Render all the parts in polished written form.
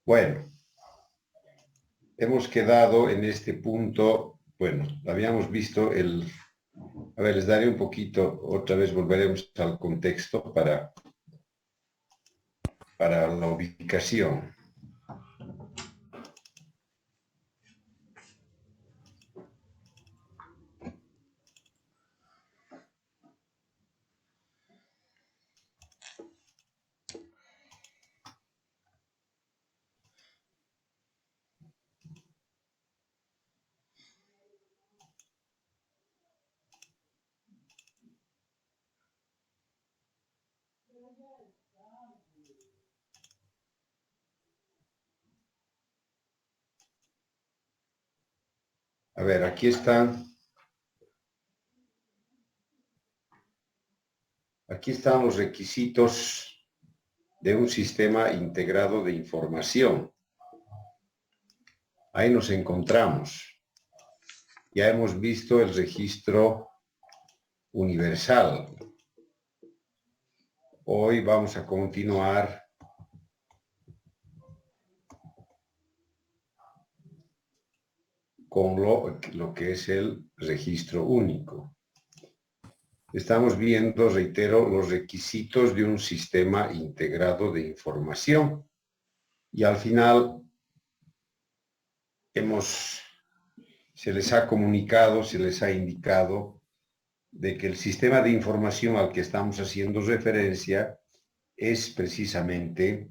Bueno, hemos quedado en este punto, bueno, habíamos visto a ver, les daré un poquito, otra vez volveremos al contexto para la ubicación. A ver, aquí están los requisitos de un sistema integrado de información. Ahí nos encontramos. Ya hemos visto el registro universal. Hoy vamos a continuar con lo que es el registro único. Estamos viendo, reitero, los requisitos de un sistema integrado de información. Y al final se les ha comunicado, se les ha indicado de que el sistema de información al que estamos haciendo referencia es precisamente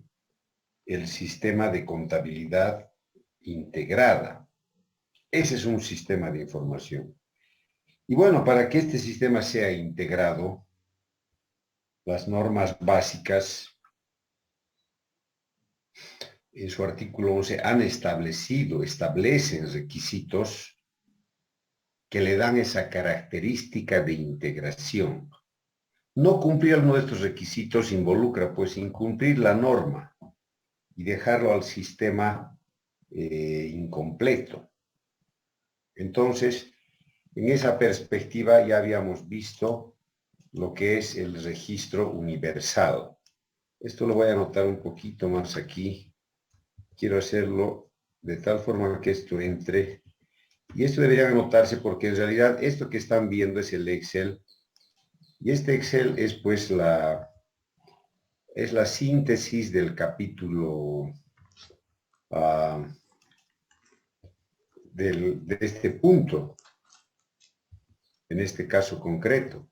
el sistema de contabilidad integrada. Ese es un sistema de información. Y bueno, para que este sistema sea integrado, las normas básicas en su artículo 11 establecen requisitos que le dan esa característica de integración. No cumplir nuestros requisitos involucra pues incumplir la norma y dejarlo al sistema incompleto. Entonces, en esa perspectiva ya habíamos visto lo que es el registro universal. Esto lo voy a anotar un poquito más aquí. Quiero hacerlo de tal forma que esto entre. Y esto debería anotarse porque en realidad esto que están viendo es el Excel. Y este Excel es pues la síntesis del capítulo de este punto, en este caso concreto.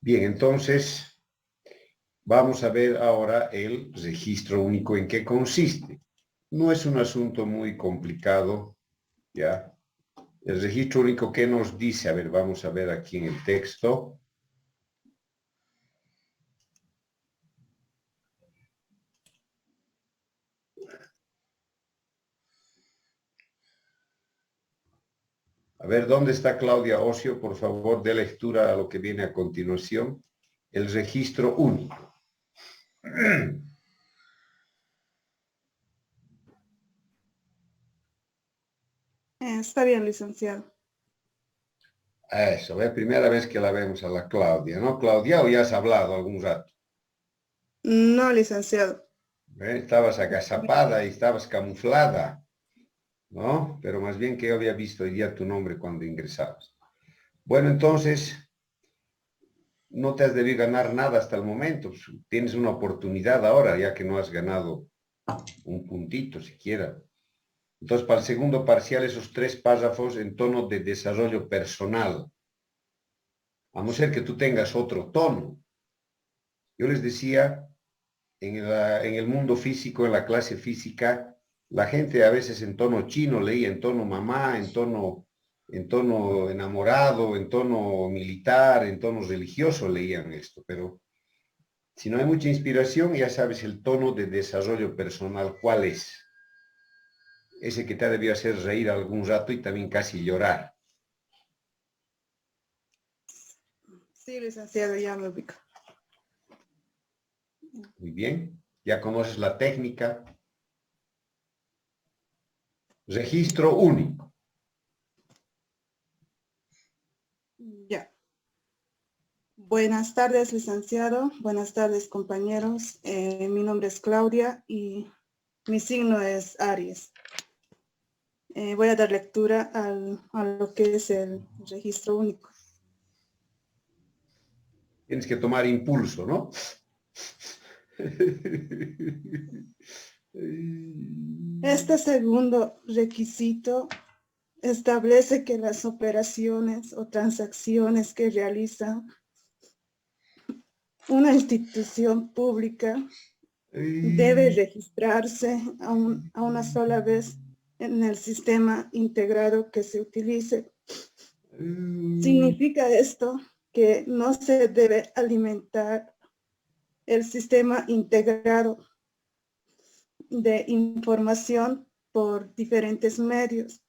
Bien, entonces vamos a ver ahora el registro único en qué consiste. No es un asunto muy complicado, ¿ya? El registro único, ¿qué nos dice? A ver, vamos a ver aquí en el texto. A ver, ¿dónde está Claudia Ocio? Por favor, dé lectura a lo que viene a continuación. El registro único. Está bien, licenciado. Eso, es primera vez que la vemos a la Claudia, ¿no, Claudia? ¿O ya has hablado algún rato? No, licenciado. Estabas agazapada y estabas camuflada, ¿no? Pero más bien que yo había visto hoy día tu nombre cuando ingresabas. Bueno, entonces, no te has debido ganar nada hasta el momento. Tienes una oportunidad ahora, ya que no has ganado un puntito siquiera. Entonces, para el segundo parcial, esos 3 párrafos en tono de desarrollo personal. A no ser que tú tengas otro tono. Yo les decía, en el mundo físico, en la clase física, la gente a veces en tono chino leía, en tono mamá, en tono enamorado, en tono militar, en tono religioso leían esto, pero si no hay mucha inspiración, ya sabes el tono de desarrollo personal, ¿cuál es? Ese que te ha debido hacer reír algún rato y también casi llorar. Sí, licenciado, ya me ubico. Muy bien, ya conoces la técnica. Registro único. Ya. Buenas tardes, licenciado. Buenas tardes, compañeros. Mi nombre es Claudia y mi signo es Aries. Voy a dar lectura a lo que es el registro único. Tienes que tomar impulso, ¿no? Este segundo requisito establece que las operaciones o transacciones que realiza una institución pública debe registrarse a una sola vez en el sistema integrado que se utilice. Significa esto que no se debe alimentar el sistema integrado de información por diferentes medios.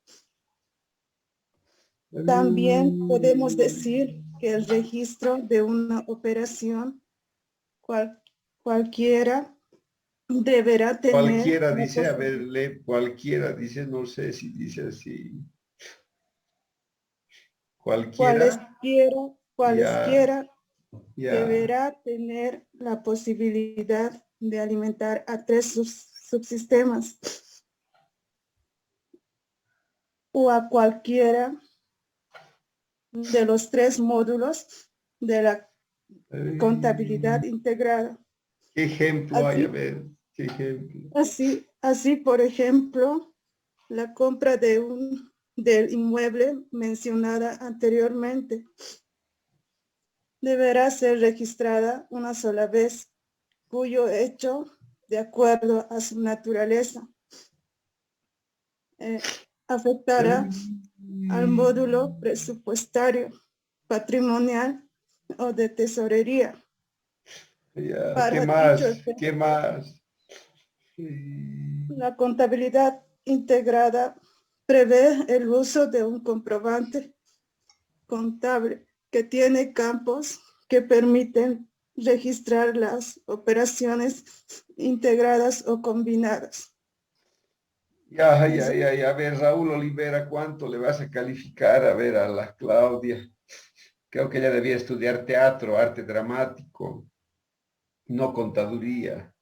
También podemos decir que el registro de una operación cualquiera deberá tener... Cualquiera dice, a ver, lee, cualquiera dice, no sé si dice así. Cualquiera. Cualesquiera Ya. deberá tener la posibilidad de alimentar a 3 subsistemas o a cualquiera de los 3 módulos de la contabilidad integrada. ¿Qué ejemplo hay? A ver, ¿qué ejemplo? Así, por ejemplo, la compra del inmueble mencionada anteriormente deberá ser registrada una sola vez, cuyo hecho, de acuerdo a su naturaleza, afectará al módulo presupuestario, patrimonial o de tesorería. Ya, ¿qué Para más? dicho efecto, ¿Qué más? la contabilidad integrada prevé el uso de un comprobante contable que tiene campos que permiten registrar las operaciones integradas o combinadas. Ya. A ver, Raúl Olivera, ¿cuánto le vas a calificar? A ver, a la Claudia. Creo que ella debía estudiar teatro, arte dramático, no contaduría.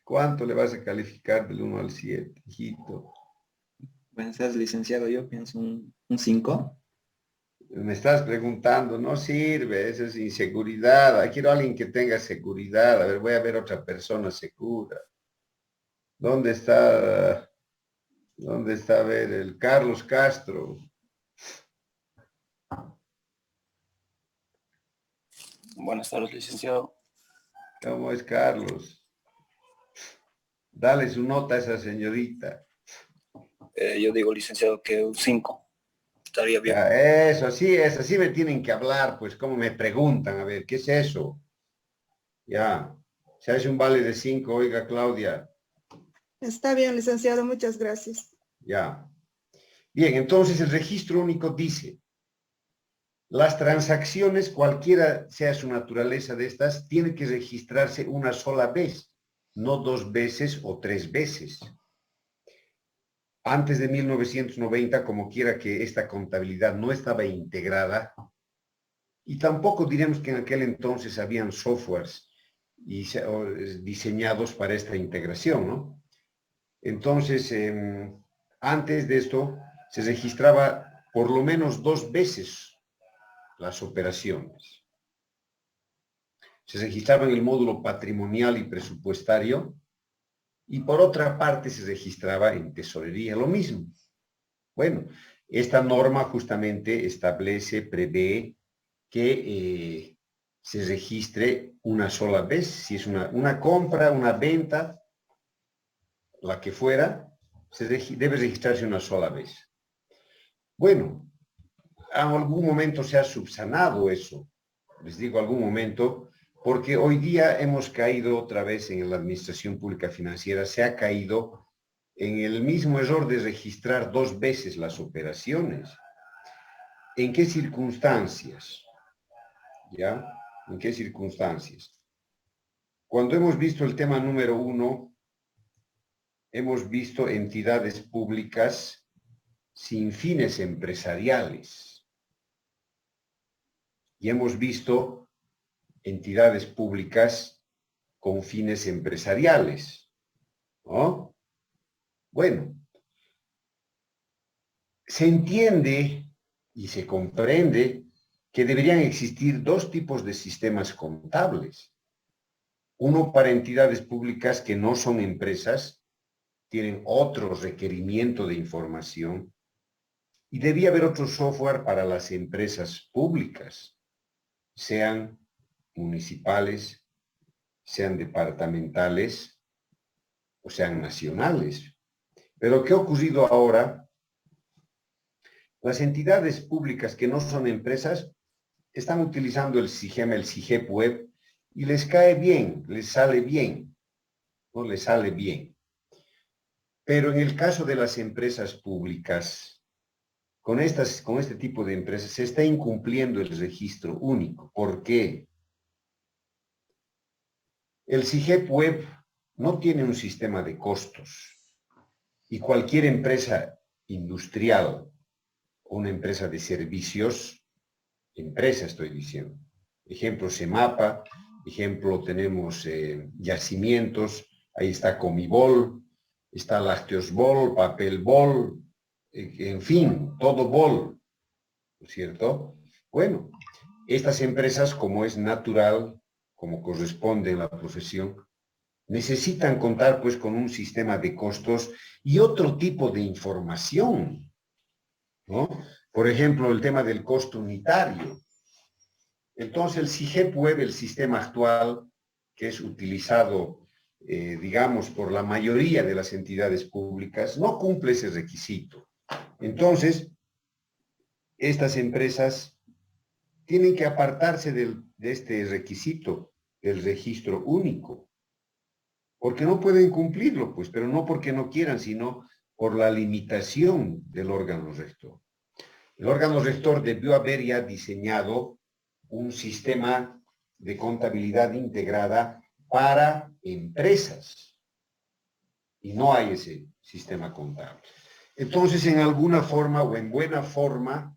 ¿Cuánto le vas a calificar del 1 al 7, hijito? Bueno, seas licenciado, yo pienso un 5. Me estás preguntando, no sirve, eso es inseguridad. Quiero a alguien que tenga seguridad. A ver, voy a ver otra persona segura. ¿Dónde está? ¿Dónde está? A ver, el Carlos Castro. Buenas tardes, licenciado. ¿Cómo es Carlos? Dale su nota a esa señorita. Yo digo, licenciado, que un 5. Estaría bien. Ya, eso, así es, así me tienen que hablar, pues, como me preguntan, a ver, ¿qué es eso? Ya, se hace un vale de 5, oiga, Claudia. Está bien, licenciado, muchas gracias. Ya. Bien, entonces el registro único dice, las transacciones, cualquiera sea su naturaleza de estas, tiene que registrarse una sola vez, no 2 veces o 3 veces. Antes de 1990, como quiera que esta contabilidad no estaba integrada, y tampoco diremos que en aquel entonces habían softwares diseñados para esta integración, ¿no? Entonces, antes de esto, se registraba por lo menos 2 veces las operaciones. Se registraba en el módulo patrimonial y presupuestario y por otra parte se registraba en tesorería, lo mismo. Bueno, esta norma justamente establece, prevé que se registre una sola vez, si es una compra, una venta, la que fuera, debe registrarse una sola vez. Bueno, en algún momento se ha subsanado eso, les digo algún momento, porque hoy día hemos caído otra vez en la administración pública financiera, se ha caído en el mismo error de registrar 2 veces las operaciones. ¿En qué circunstancias? ¿Ya? ¿En qué circunstancias? Cuando hemos visto el tema número 1, hemos visto entidades públicas sin fines empresariales. Y hemos visto entidades públicas con fines empresariales, ¿no? Bueno, se entiende y se comprende que deberían existir 2 tipos de sistemas contables. Uno para entidades públicas que no son empresas, tienen otro requerimiento de información, y debía haber otro software para las empresas públicas, sean municipales, sean departamentales o sean nacionales. Pero ¿qué ha ocurrido ahora? Las entidades públicas que no son empresas están utilizando el SIGEM, el SIGEP web, y les cae bien, les sale bien, no les sale bien. Pero en el caso de las empresas públicas, con este tipo de empresas se está incumpliendo el registro único. ¿Por qué? El SIGEP web no tiene un sistema de costos y cualquier empresa industrial o una empresa de servicios, empresa estoy diciendo, ejemplo Semapa, ejemplo tenemos yacimientos, ahí está Comibol, está Lácteos Bol, Papel Bol, en fin, todo Bol, ¿no es cierto? Bueno, estas empresas, como es natural, como corresponde en la profesión, necesitan contar pues con un sistema de costos y otro tipo de información, ¿no? Por ejemplo, el tema del costo unitario. Entonces, el SIGEP web, el sistema actual que es utilizado, digamos, por la mayoría de las entidades públicas, no cumple ese requisito. Entonces, estas empresas tienen que apartarse de este requisito del registro único, porque no pueden cumplirlo, pues, pero no porque no quieran, sino por la limitación del órgano rector. El órgano rector debió haber ya diseñado un sistema de contabilidad integrada para empresas, y no hay ese sistema contable. Entonces, en alguna forma o en buena forma,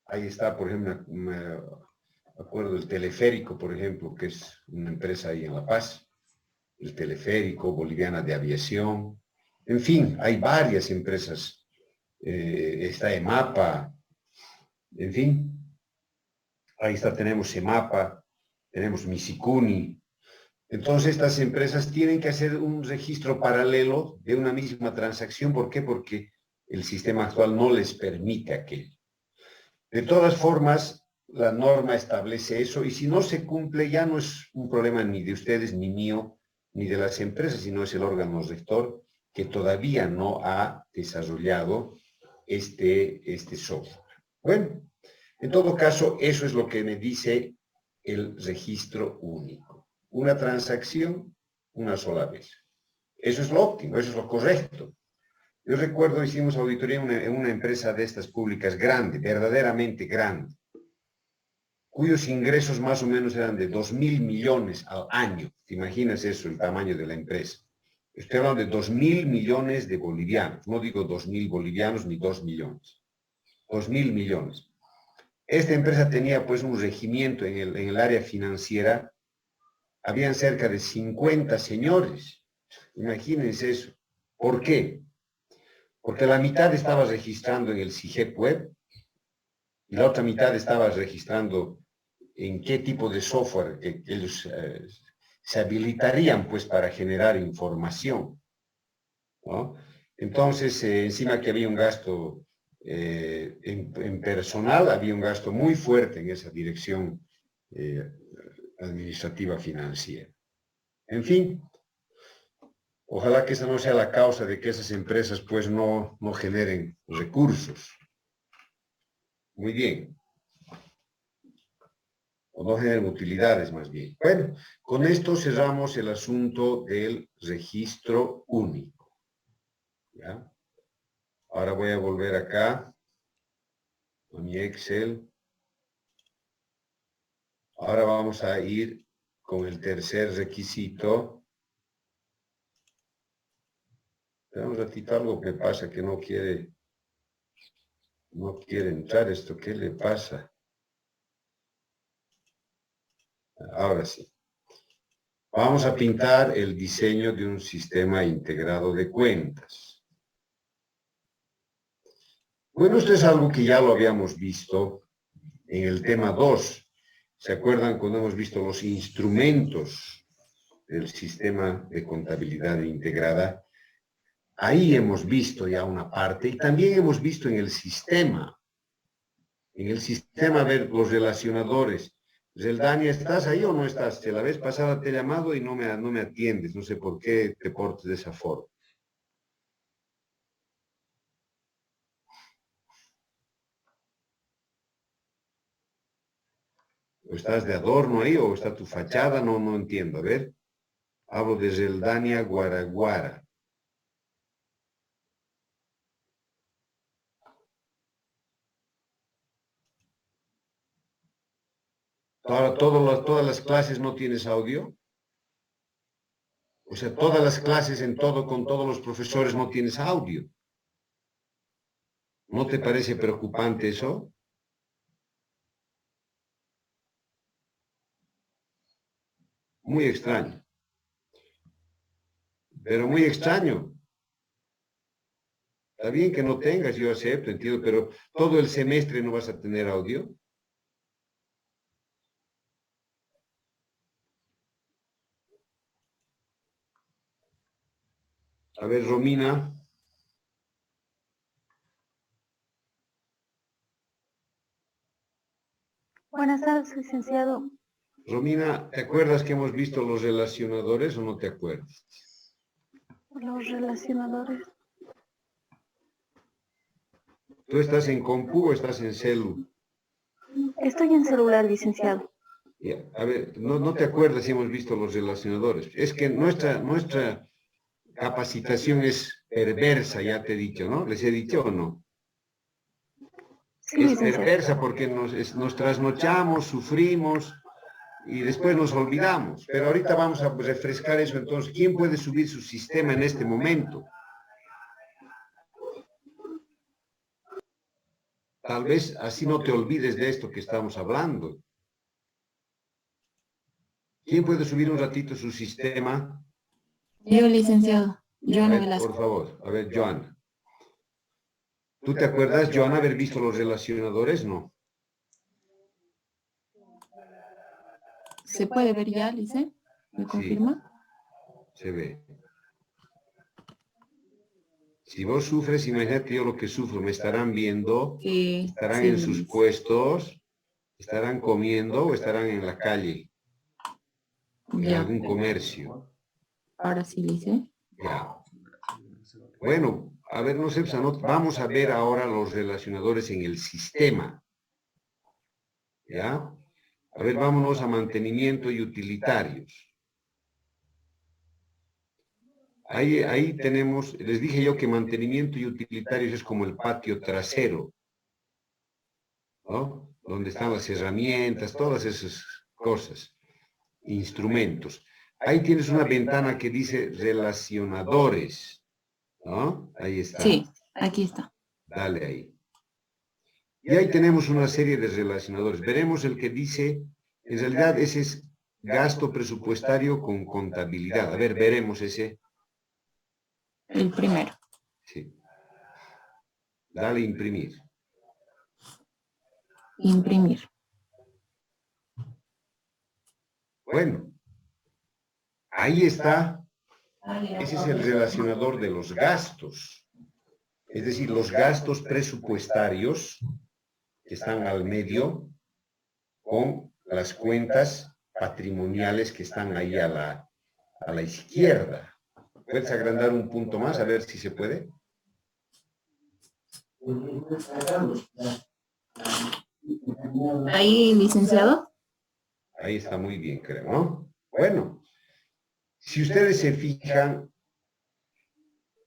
ahí está, por ejemplo, me acuerdo del Teleférico, por ejemplo, que es una empresa ahí en La Paz, el Teleférico, Boliviana de Aviación, en fin, hay varias empresas, está EMAPA, en fin, ahí está, tenemos EMAPA, tenemos Misicuni. Entonces estas empresas tienen que hacer un registro paralelo de una misma transacción. ¿Por qué? Porque el sistema actual no les permite aquello. De todas formas, la norma establece eso, y si no se cumple ya no es un problema ni de ustedes, ni mío, ni de las empresas, sino es el órgano rector que todavía no ha desarrollado este software. Bueno, en todo caso, eso es lo que me dice el registro único. Una transacción, una sola vez. Eso es lo óptimo, eso es lo correcto. Yo recuerdo, hicimos auditoría en una empresa de estas públicas grande, verdaderamente grande, cuyos ingresos más o menos eran de 2.000 millones al año. ¿Te imaginas eso, el tamaño de la empresa? Estoy hablando de 2.000 millones de bolivianos. No digo 2.000 bolivianos ni 2 millones. 2.000 millones. Esta empresa tenía pues un regimiento en el área financiera. Habían cerca de 50 señores. Imagínense eso. ¿Por qué? Porque la mitad estaba registrando en el SIGEP web y la otra mitad estaba registrando en qué tipo de software ellos se habilitarían pues para generar información, ¿no? Entonces, encima que había un gasto en personal, había un gasto muy fuerte en esa dirección administrativa financiera. En fin, ojalá que esa no sea la causa de que esas empresas pues no generen recursos. Muy bien. O no generen utilidades más bien. Bueno, con esto cerramos el asunto del registro único. ¿Ya? Ahora voy a volver acá a mi Excel. Ahora vamos a ir con el tercer requisito. Espera un ratito, algo me pasa que no quiere entrar esto. ¿Qué le pasa? Ahora sí. Vamos a pintar el diseño de un sistema integrado de cuentas. Bueno, esto es algo que ya lo habíamos visto en el tema 2. ¿Se acuerdan cuando hemos visto los instrumentos del sistema de contabilidad integrada? Ahí hemos visto ya una parte y también hemos visto en el sistema. En el sistema, a ver, los relacionadores. Zeldania, ¿estás ahí o no estás? Que la vez pasada te he llamado y no me atiendes. No sé por qué te portes de esa forma. ¿O estás de adorno ahí o está tu fachada? No entiendo. A ver. Hablo de Zeldania Guaraguara. Ahora, todas las clases no tienes audio. O sea, todas las clases con todos los profesores no tienes audio. ¿No te parece preocupante eso? Muy extraño. Pero muy extraño. Está bien que no tengas, yo acepto, entiendo, pero todo el semestre no vas a tener audio. A ver, Romina. Buenas tardes, licenciado. Romina, ¿te acuerdas que hemos visto los relacionadores o no te acuerdas? Los relacionadores. ¿Tú estás en compu o estás en celu? Estoy en celular, licenciado. Ya, a ver, no te acuerdas si hemos visto los relacionadores. Es que nuestra capacitación es perversa, ya te he dicho, ¿no? ¿Les he dicho o no? Sí, Es licenciado. perversa porque nos trasnochamos, sufrimos y después nos olvidamos. Pero ahorita vamos a refrescar eso. Entonces, ¿quién puede subir su sistema en este momento? Tal vez así no te olvides de esto que estamos hablando. ¿Quién puede subir un ratito su sistema? Yo, licenciado, Joana Por Velasco. favor, a ver, Joana. ¿Tú te acuerdas, Joana, haber visto los relacionadores? No. ¿Se puede ver ya, Lice? ¿Me confirma? Se ve. Si vos sufres, imagínate yo lo que sufro. Me estarán viendo, Sí, estarán sí, en sus Lice. puestos, estarán comiendo o estarán en la calle, en Ya, algún comercio. ahora sí, Lice. Ya. Bueno, a ver, no sé, pues, vamos a ver ahora los relacionadores en el sistema. ¿Ya? A ver, vámonos a mantenimiento y utilitarios. Ahí tenemos, les dije yo que mantenimiento y utilitarios es como el patio trasero, ¿no? Donde están las herramientas, todas esas cosas, instrumentos. Ahí tienes una ventana que dice relacionadores, ¿no? Ahí está. Sí, aquí está. Dale ahí. Y ahí tenemos una serie de relacionadores. Veremos el que dice, en realidad ese es gasto presupuestario con contabilidad. A ver, veremos ese. El primero. Sí. Dale imprimir. Imprimir. Bueno, Ahí está. Ese es el relacionador de los gastos. Es decir, los gastos presupuestarios que están al medio con las cuentas patrimoniales que están ahí a la izquierda. ¿Puedes agrandar un punto más? A ver si se puede. Ahí, licenciado. Ahí está muy bien, creo, ¿no? Bueno, si ustedes se fijan,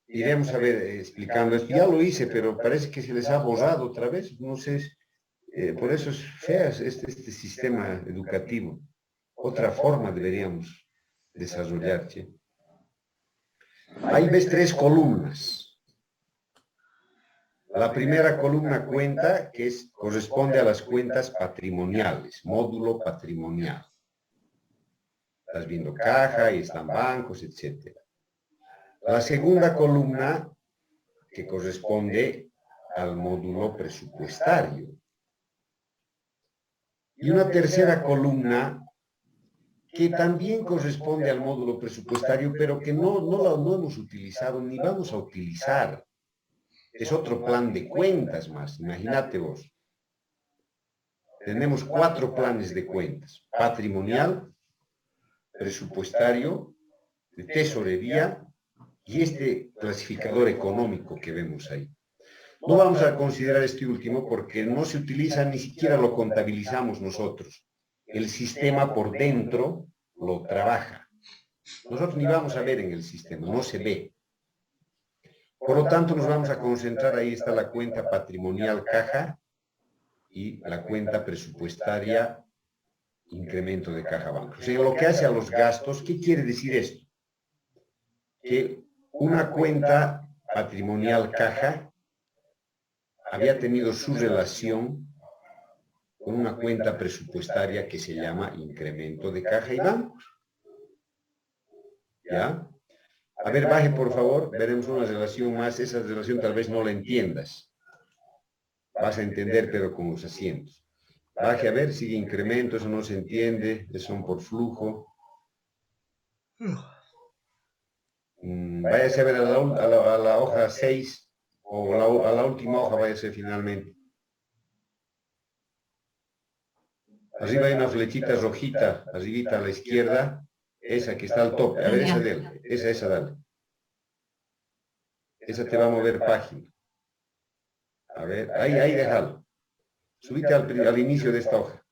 iremos a ver explicando esto. Ya lo hice, pero parece que se les ha borrado otra vez. No sé, por eso es feo este sistema educativo. Otra forma deberíamos desarrollar, ¿sí? Ahí ves 3 columnas. La primera columna cuenta, que corresponde a las cuentas patrimoniales, módulo patrimonial. Estás viendo caja, y están bancos, etc. La segunda columna, que corresponde al módulo presupuestario. Y una tercera columna, que también corresponde al módulo presupuestario, pero que no hemos utilizado ni vamos a utilizar. Es otro plan de cuentas más, imagínate vos. Tenemos 4 planes de cuentas: patrimonial, presupuestario, de tesorería y este clasificador económico que vemos ahí. No vamos a considerar este último porque no se utiliza, ni siquiera lo contabilizamos nosotros. El sistema por dentro lo trabaja. Nosotros ni vamos a ver en el sistema, no se ve. Por lo tanto, nos vamos a concentrar, ahí está la cuenta patrimonial caja y la cuenta presupuestaria incremento de caja banco. O sea, lo que hace a los gastos, ¿qué quiere decir esto? Que una cuenta patrimonial caja había tenido su relación con una cuenta presupuestaria que se llama incremento de caja y bancos. ¿Ya? A ver, baje por favor, veremos una relación más. Esa relación tal vez no la entiendas. Vas a entender, pero con los asientos. Baje a ver, sigue incremento, eso no se entiende, son por flujo. Váyase a ver a la hoja 6 o a la última hoja, váyase finalmente. Arriba hay una flechita rojita, arribita a la izquierda, esa que está al tope. A ver, esa dale, esa dale. Esa te va a mover página. A ver, ahí déjalo. Subite al inicio de esta hoja.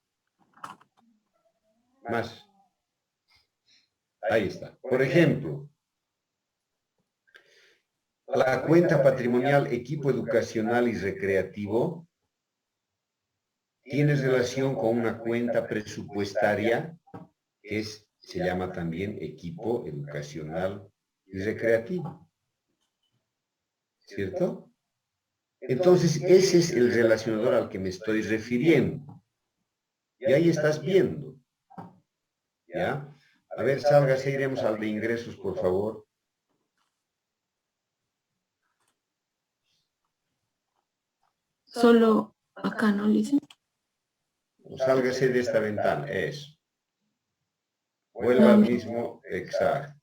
Más. Ahí está. Por ejemplo, la cuenta patrimonial equipo educacional y recreativo tiene relación con una cuenta presupuestaria que se llama también equipo educacional y recreativo. ¿Cierto? Entonces, ese es el relacionador al que me estoy refiriendo. Y ahí estás viendo. ¿Ya? A ver, sálgase, iremos al de ingresos, por favor. Solo acá, ¿no, Lice? Sálgase de esta ventana, eso. Vuelva al mismo, exacto.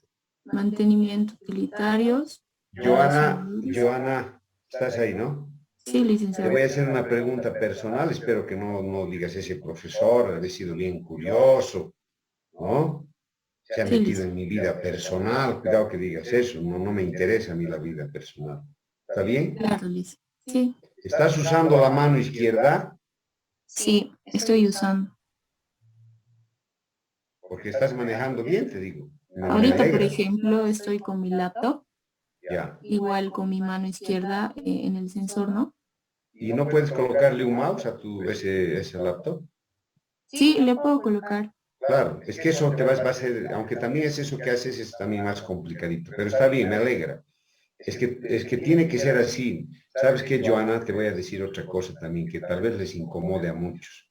Mantenimiento utilitarios. Joana, estás ahí, ¿no? Sí, Te licenciado. voy a hacer una pregunta personal, espero que no digas ese profesor, ha sido bien curioso, ¿no? Se ha Sí, metido en mi vida personal, cuidado que digas eso, no me interesa a mí la vida personal. ¿Está bien? Claro, Lice. Sí, ¿Estás usando la mano izquierda? sí, estoy usando. Porque estás manejando bien, te digo. Me Ahorita, por alegra. ejemplo, estoy con mi laptop, Ya. igual con mi mano izquierda en el sensor, ¿no? ¿Y no puedes colocarle un mouse a ese laptop? Sí, le puedo colocar. Claro, es que eso va a ser, aunque también es eso que haces, es también más complicadito, pero está bien, me alegra. Es que tiene que ser así. ¿Sabes qué, Joana? Te voy a decir otra cosa también, que tal vez les incomode a muchos.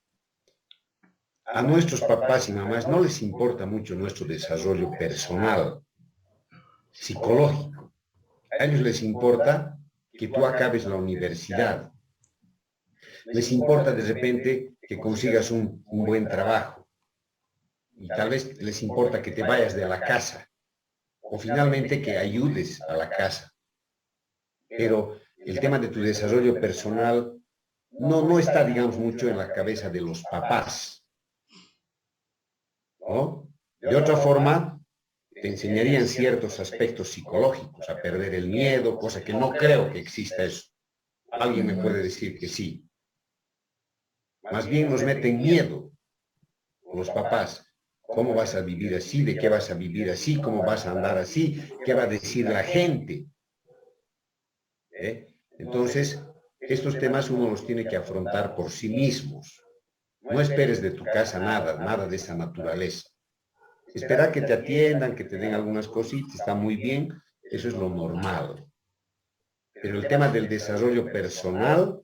A nuestros papás y mamás no les importa mucho nuestro desarrollo personal, psicológico. A ellos les importa que tú acabes la universidad. Les importa de repente que consigas un buen trabajo. Y tal vez les importa que te vayas de la casa. o finalmente que ayudes a la casa. Pero el tema de tu desarrollo personal no está, digamos, mucho en la cabeza de los papás, ¿no? De otra forma, te enseñarían ciertos aspectos psicológicos, a perder el miedo, cosa que no creo que exista eso. Alguien me puede decir que sí. Más bien nos meten miedo los papás. ¿Cómo vas a vivir así? ¿De qué vas a vivir así? ¿Cómo vas a andar así? ¿Qué va a decir la gente? Entonces, estos temas uno los tiene que afrontar por sí mismos. No esperes de tu casa nada de esa naturaleza. Espera que te atiendan, que te den algunas cositas, está muy bien, eso es lo normal. Pero el tema del desarrollo personal,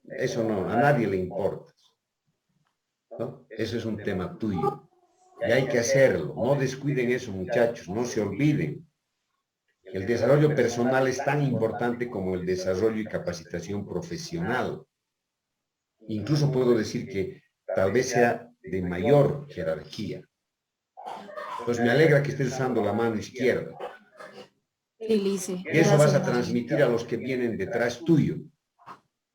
eso no, a nadie le importa, ¿no? Eso es un tema tuyo. Y hay que hacerlo. No descuiden eso, muchachos, no se olviden. El desarrollo personal es tan importante como el desarrollo y capacitación profesional. Incluso puedo decir que tal vez sea de mayor jerarquía. Pues me alegra que estés usando la mano izquierda. Elise, Y eso vas a transmitir a los que vienen detrás tuyo.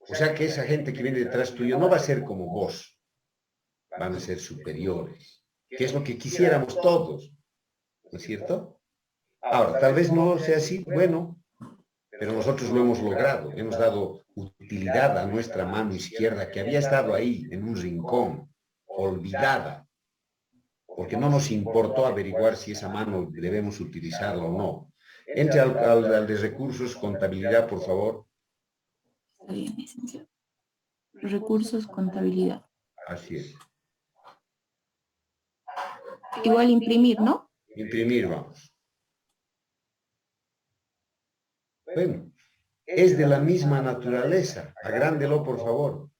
O sea que esa gente que viene detrás tuyo no va a ser como vos. Van a ser superiores. Que es lo que quisiéramos todos. ¿No es cierto? Ahora, tal vez no sea así, bueno, pero nosotros lo hemos logrado. Hemos dado utilidad a nuestra mano izquierda que había estado ahí, en un rincón, olvidada, porque no nos importó averiguar si esa mano debemos utilizarla o no. Entre al de recursos, contabilidad, por favor. está bien, licenciado. Recursos, contabilidad. Así es. Igual imprimir, ¿no? Imprimir, vamos. Bueno, es de la misma naturaleza. Agrándelo, por favor.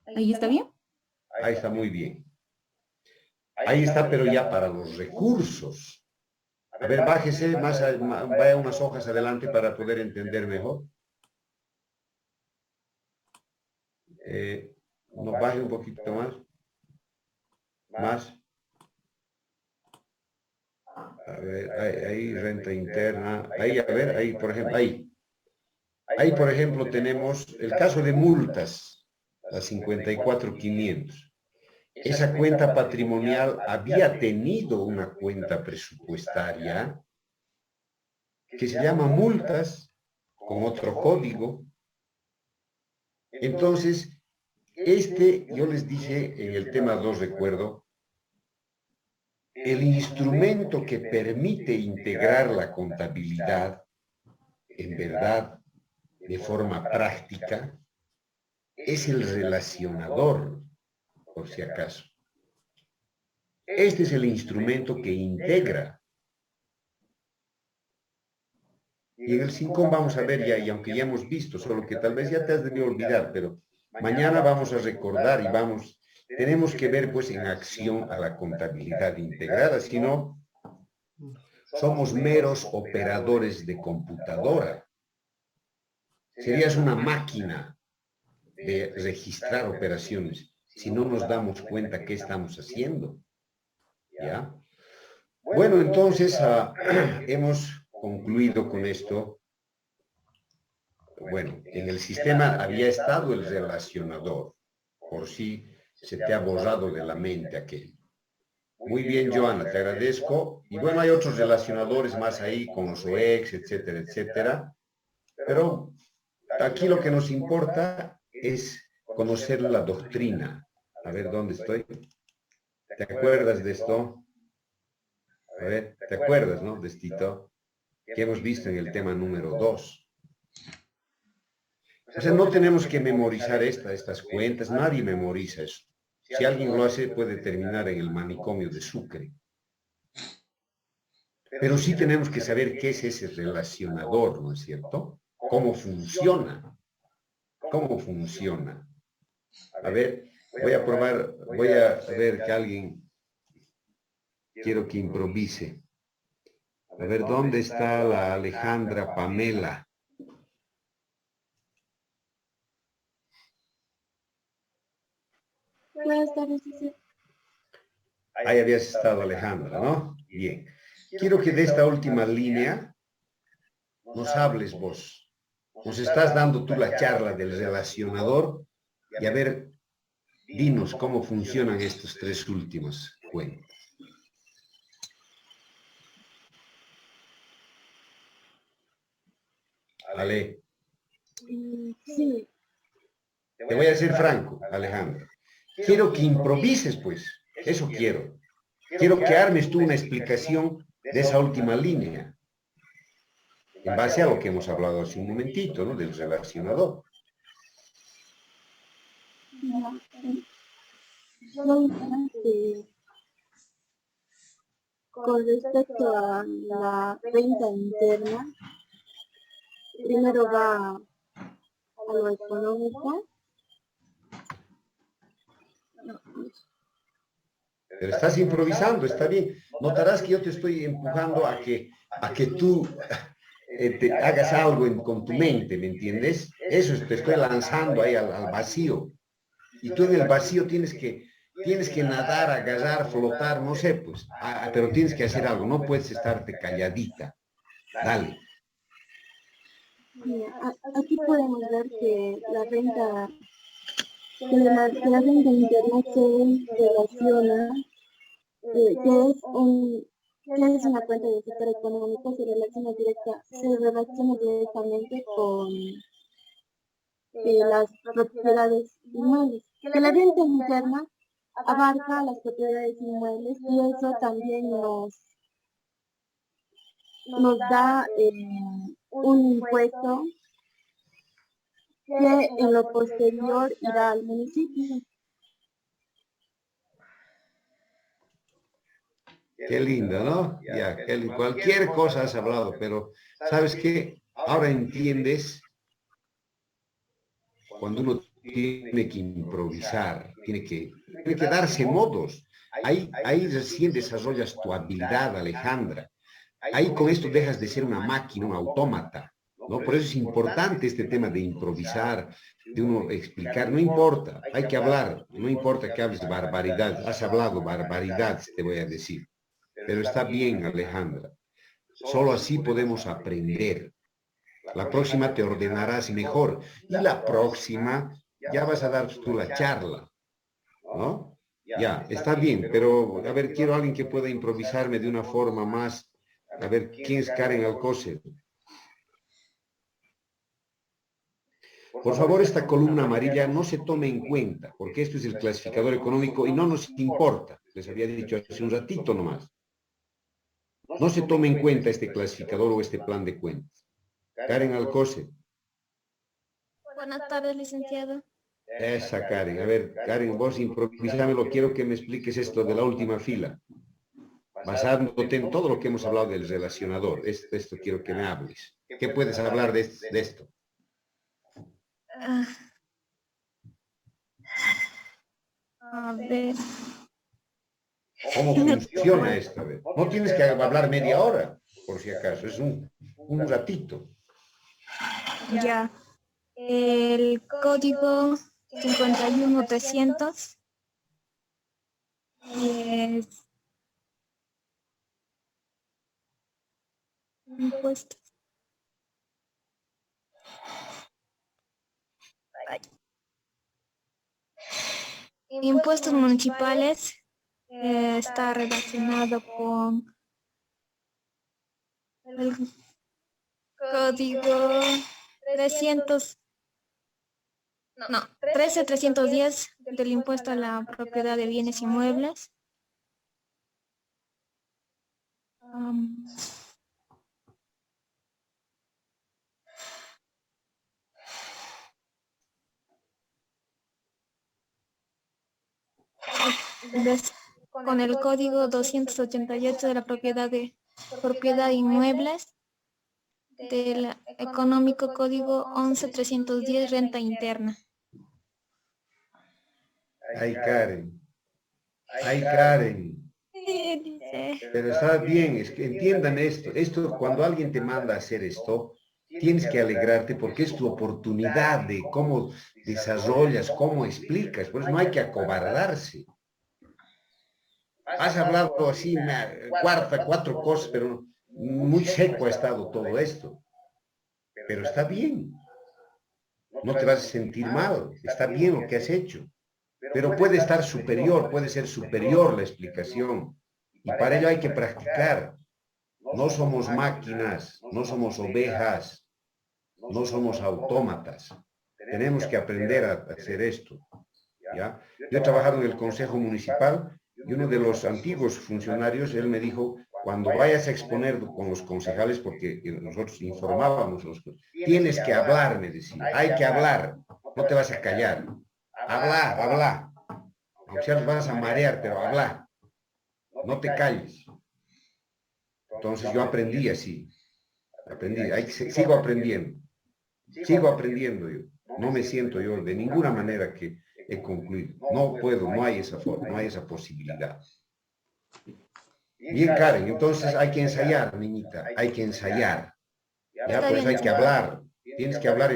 Ahí está bien. Ahí está muy bien. Ahí está, pero ya para los recursos. A ver, bájese más, vaya unas hojas adelante para poder entender mejor. No, baje un poquito más. Más. A ver, ahí, renta interna. Ahí, a ver, ahí, por ejemplo, ahí. Ahí, por ejemplo, tenemos el caso de multas, la 54.500. Esa cuenta patrimonial había tenido una cuenta presupuestaria que se llama multas, con otro código. Entonces, yo les dije en el tema 2, recuerdo, el instrumento que permite integrar la contabilidad, en verdad, de forma práctica, es el relacionador, por si acaso. Este es el instrumento que integra. Y en el 5 vamos a ver ya, y aunque ya hemos visto, solo que tal vez ya te has debido olvidar, pero mañana vamos a recordar y tenemos que ver pues en acción a la contabilidad integrada, si no, somos meros operadores de computadora. Serías una máquina de registrar operaciones si no nos damos cuenta qué estamos haciendo. ¿Ya? Bueno, entonces hemos concluido con esto. Bueno, en el sistema había estado el relacionador, por si se te ha borrado de la mente aquel. Muy bien, Joana, te agradezco. Y bueno, hay otros relacionadores más ahí, con los OEX, etcétera, etcétera. Pero aquí lo que nos importa es conocer la doctrina. A ver, ¿dónde estoy? ¿Te acuerdas de esto? A ver, ¿te acuerdas, no? De esto que hemos visto en el tema número 2. O sea, no tenemos que memorizar estas cuentas, nadie memoriza eso. Si alguien lo hace, puede terminar en el manicomio de Sucre. Pero sí tenemos que saber qué es ese relacionador, ¿no es cierto? ¿Cómo funciona? ¿Cómo funciona? A ver, voy a probar, voy a ver que alguien, quiero que improvise. A ver, ¿dónde está la Alejandra Pamela? Buenas tardes, dice. Ahí habías estado, Alejandra, ¿no? Bien. Quiero que de esta última línea nos hables vos. Nos estás dando tú la charla del relacionador y a ver, dinos cómo funcionan estos tres últimos cuentos. Ale, Sí, te voy a ser franco, Alejandra. Quiero que improvises, pues. Eso quiero. Quiero que armes tú una explicación de esa última línea, en base a lo que hemos hablado hace un momentito, ¿no? Del relacionador. yo que con respecto a la renta interna, primero va a lo económico. Pero estás improvisando, está bien. Notarás que yo te estoy empujando a que tú te hagas algo con tu mente, ¿me entiendes? Eso te estoy lanzando ahí al vacío. Y tú en el vacío tienes que nadar, agarrar, flotar, no sé, pues. Pero tienes que hacer algo, no puedes estarte calladita. Dale. Mira, aquí podemos ver que la renta interna se relaciona, que es una cuenta del sector económico, se relaciona directamente con las propiedades inmuebles. Que la renta interna abarca las propiedades inmuebles y eso también nos da un impuesto que en lo posterior irá al municipio. Qué lindo, ¿no? Ya, cualquier cosa has hablado, pero ¿sabes qué? Ahora entiendes cuando uno tiene que improvisar, tiene que darse modos. Ahí recién desarrollas tu habilidad, Alejandra. Ahí con esto dejas de ser una máquina, un autómata, ¿no? Por eso es importante este tema de improvisar, de uno explicar. No importa, hay que hablar, no importa que hables barbaridades. Has hablado barbaridades, te voy a decir. Pero está bien, Alejandra. Solo así podemos aprender. La próxima te ordenarás mejor. Y la próxima ya vas a dar tú la charla, ¿no? Ya, está bien, pero a ver, quiero a alguien que pueda improvisarme de una forma más. A ver, ¿quién es Karen Alcocer? Por favor, esta columna amarilla no se tome en cuenta, porque esto es el clasificador económico y no nos importa. Les había dicho hace un ratito nomás. No se tome en cuenta este clasificador o este plan de cuentas. Karen Alcocer. Buenas tardes, licenciado. Esa Karen. A ver, Karen, vos improvisámelo. Quiero que me expliques esto de la última fila. Basándote en todo lo que hemos hablado del relacionador. Esto quiero que me hables. ¿Qué puedes hablar de esto? A ver. ¿Cómo funciona esto? A ver, no tienes que hablar media hora, por si acaso. Es un ratito. Ya. El código 51300 es impuestos. Ay. Impuestos municipales está relacionado con el código 13310 del impuesto a la propiedad de bienes inmuebles. Con el código 288 de la propiedad inmuebles, del económico código 11310 renta interna. Ay, Karen. Ay, Karen. Sí, dice. Pero está bien, es que entiendan esto. Esto, cuando alguien te manda a hacer esto, tienes que alegrarte porque es tu oportunidad de cómo desarrollas, cómo explicas. Por eso no hay que acobardarse. has hablado así, cuatro cosas, pero muy seco ha estado todo esto. Pero está bien, no te vas a sentir mal, está bien lo que has hecho. Pero puede estar superior, puede ser superior la explicación. Y para ello hay que practicar. No somos máquinas, no somos ovejas, no somos autómatas. Tenemos que aprender a hacer esto. ¿Ya? Yo he trabajado en el Consejo Municipal y uno de los antiguos funcionarios, él me dijo, cuando vayas a exponer con los concejales, porque nosotros informábamos, tienes que hablar, me decía, hay que hablar, no te vas a callar. Habla. Aunque sea vas a marear, pero habla. No te calles. Entonces yo aprendí así. Sigo aprendiendo yo. No me siento yo de ninguna manera que he concluido. No puedo, no hay esa forma, no hay esa posibilidad. Bien, Karen, entonces hay que ensayar, niñita, hay que ensayar. Ya, por eso hay que hablar. Tienes que hablar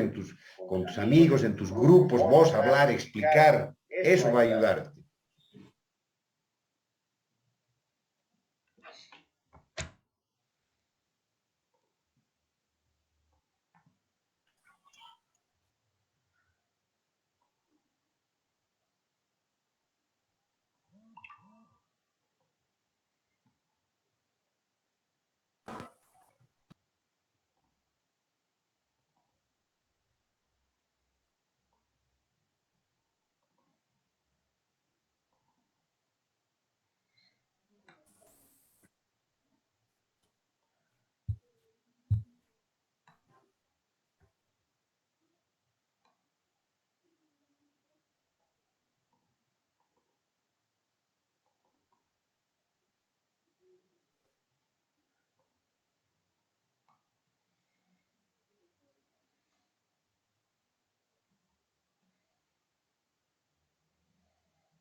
con tus amigos, en tus grupos, vos hablar, explicar. Eso va a ayudarte.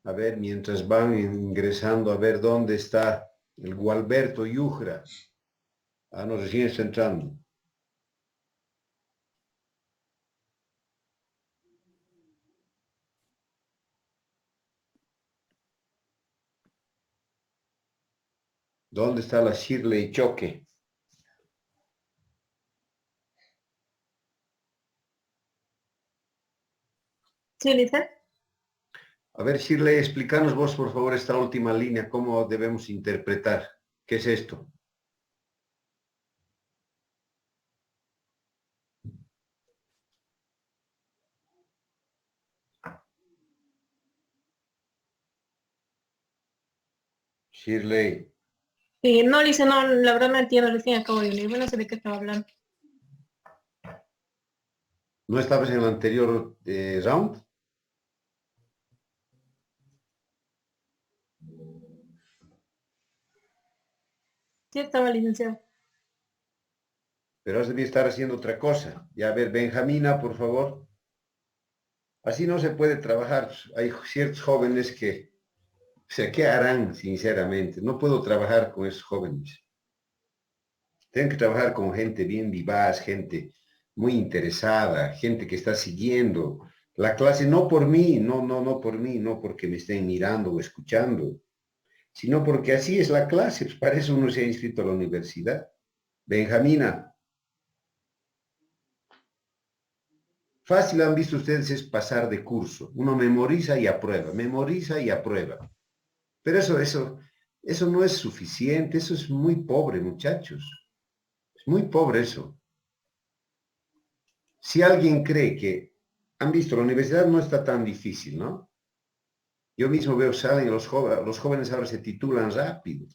A ver, mientras van ingresando, a ver dónde está el Gualberto Yujra. Ah, no, recién está entrando. ¿Dónde está la Shirley Choque? Sí, Lisa. A ver, Shirley, explícanos vos, por favor, esta última línea, cómo debemos interpretar. ¿Qué es esto? Shirley, No, Lisa, no, la verdad no entiendo, recién acabo de leer, no sé de qué estaba hablando. ¿no estabas en el anterior round? Sí, estaba licenciado. Pero has debido estar haciendo otra cosa. Ya, a ver, Benjamina, por favor. Así no se puede trabajar. Hay ciertos jóvenes que, o sea, ¿qué harán, sinceramente? No puedo trabajar con esos jóvenes. Tengo que trabajar con gente bien vivaz, gente muy interesada, gente que está siguiendo la clase, no por mí, no por mí, no porque me estén mirando o escuchando, sino porque así es la clase, pues para eso uno se ha inscrito a la universidad. Benjamina, fácil han visto ustedes es pasar de curso. Uno memoriza y aprueba, memoriza y aprueba. Pero eso no es suficiente, eso es muy pobre, muchachos. Es muy pobre eso. Si alguien cree que, han visto, la universidad no está tan difícil, ¿no? Yo mismo veo, salen los jóvenes ahora se titulan rápido.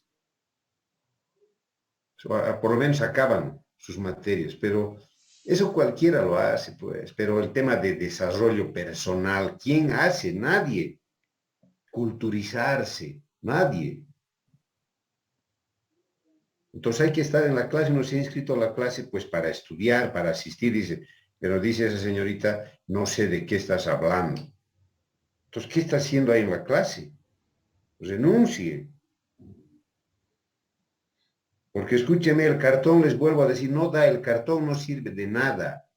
Por lo menos acaban sus materias, pero eso cualquiera lo hace, pues. Pero el tema de desarrollo personal, ¿quién hace? Nadie. Culturizarse, nadie. Entonces hay que estar en la clase, uno se ha inscrito a la clase pues para estudiar, para asistir, dice, pero dice esa señorita, no sé de qué estás hablando. Entonces, ¿qué está haciendo ahí en la clase? Renuncie. Porque escúcheme, el cartón, les vuelvo a decir, no da, el cartón no sirve de nada.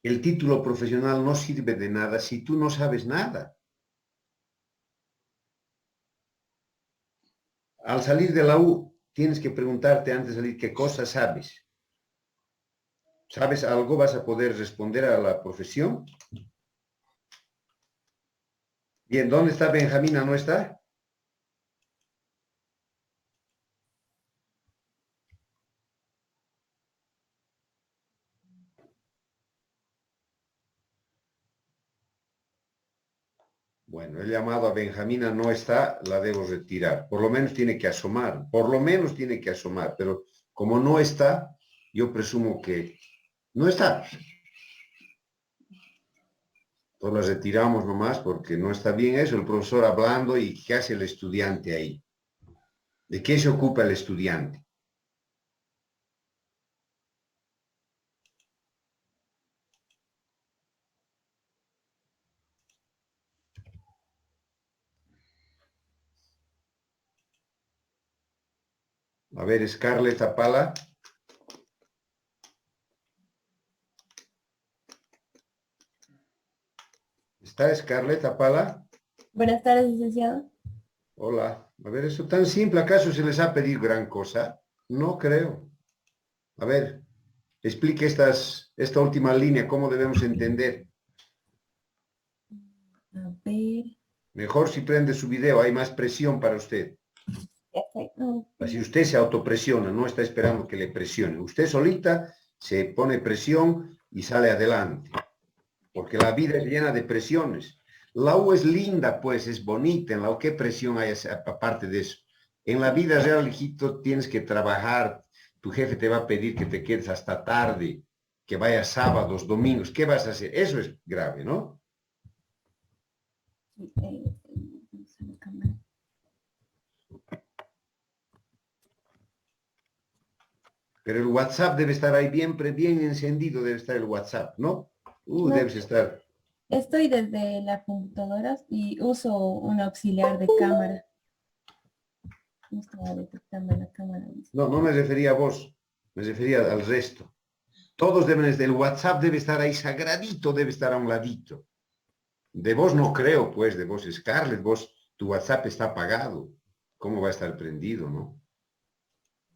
El título profesional no sirve de nada si tú no sabes nada. Al salir de la U, tienes que preguntarte antes de salir qué cosa sabes. ¿Sabes algo? ¿Vas a poder responder a la profesión? Bien, ¿dónde está Benjamina? ¿No está? Bueno, el llamado a Benjamina no está, la debo retirar. Por lo menos tiene que asomar, por lo menos tiene que asomar, pero como no está, yo presumo que no está. Pues la retiramos nomás porque no está bien eso, el profesor hablando y qué hace el estudiante ahí. ¿De qué se ocupa el estudiante? A ver, Scarlett Apala. ¿Está Scarlett Apala? Buenas tardes, licenciado. Hola. A ver, eso tan simple, ¿acaso se les ha pedido gran cosa? No creo. A ver, explique esta última línea, ¿cómo debemos entender? A ver. Mejor si prende su video, hay más presión para usted. Así usted se autopresiona, no está esperando que le presione. Usted solita se pone presión y sale adelante. Porque la vida es llena de presiones. La U es linda, pues, es bonita. En la U, ¿qué presión hay aparte de eso? En la vida real, hijito, tienes que trabajar. Tu jefe te va a pedir que te quedes hasta tarde, que vayas sábados, domingos. ¿Qué vas a hacer? Eso es grave, ¿no? Pero el WhatsApp debe estar ahí bien encendido, debe estar el WhatsApp, ¿no? No. Debes estar. Estoy desde la computadora y uso un auxiliar de cámara. No estaba detectando la cámara. No, no me refería a vos, me refería al resto. Todos deben, el WhatsApp debe estar ahí sagradito, debe estar a un ladito. De vos no creo, pues, de vos Scarlett, tu WhatsApp está apagado. ¿Cómo va a estar prendido, no?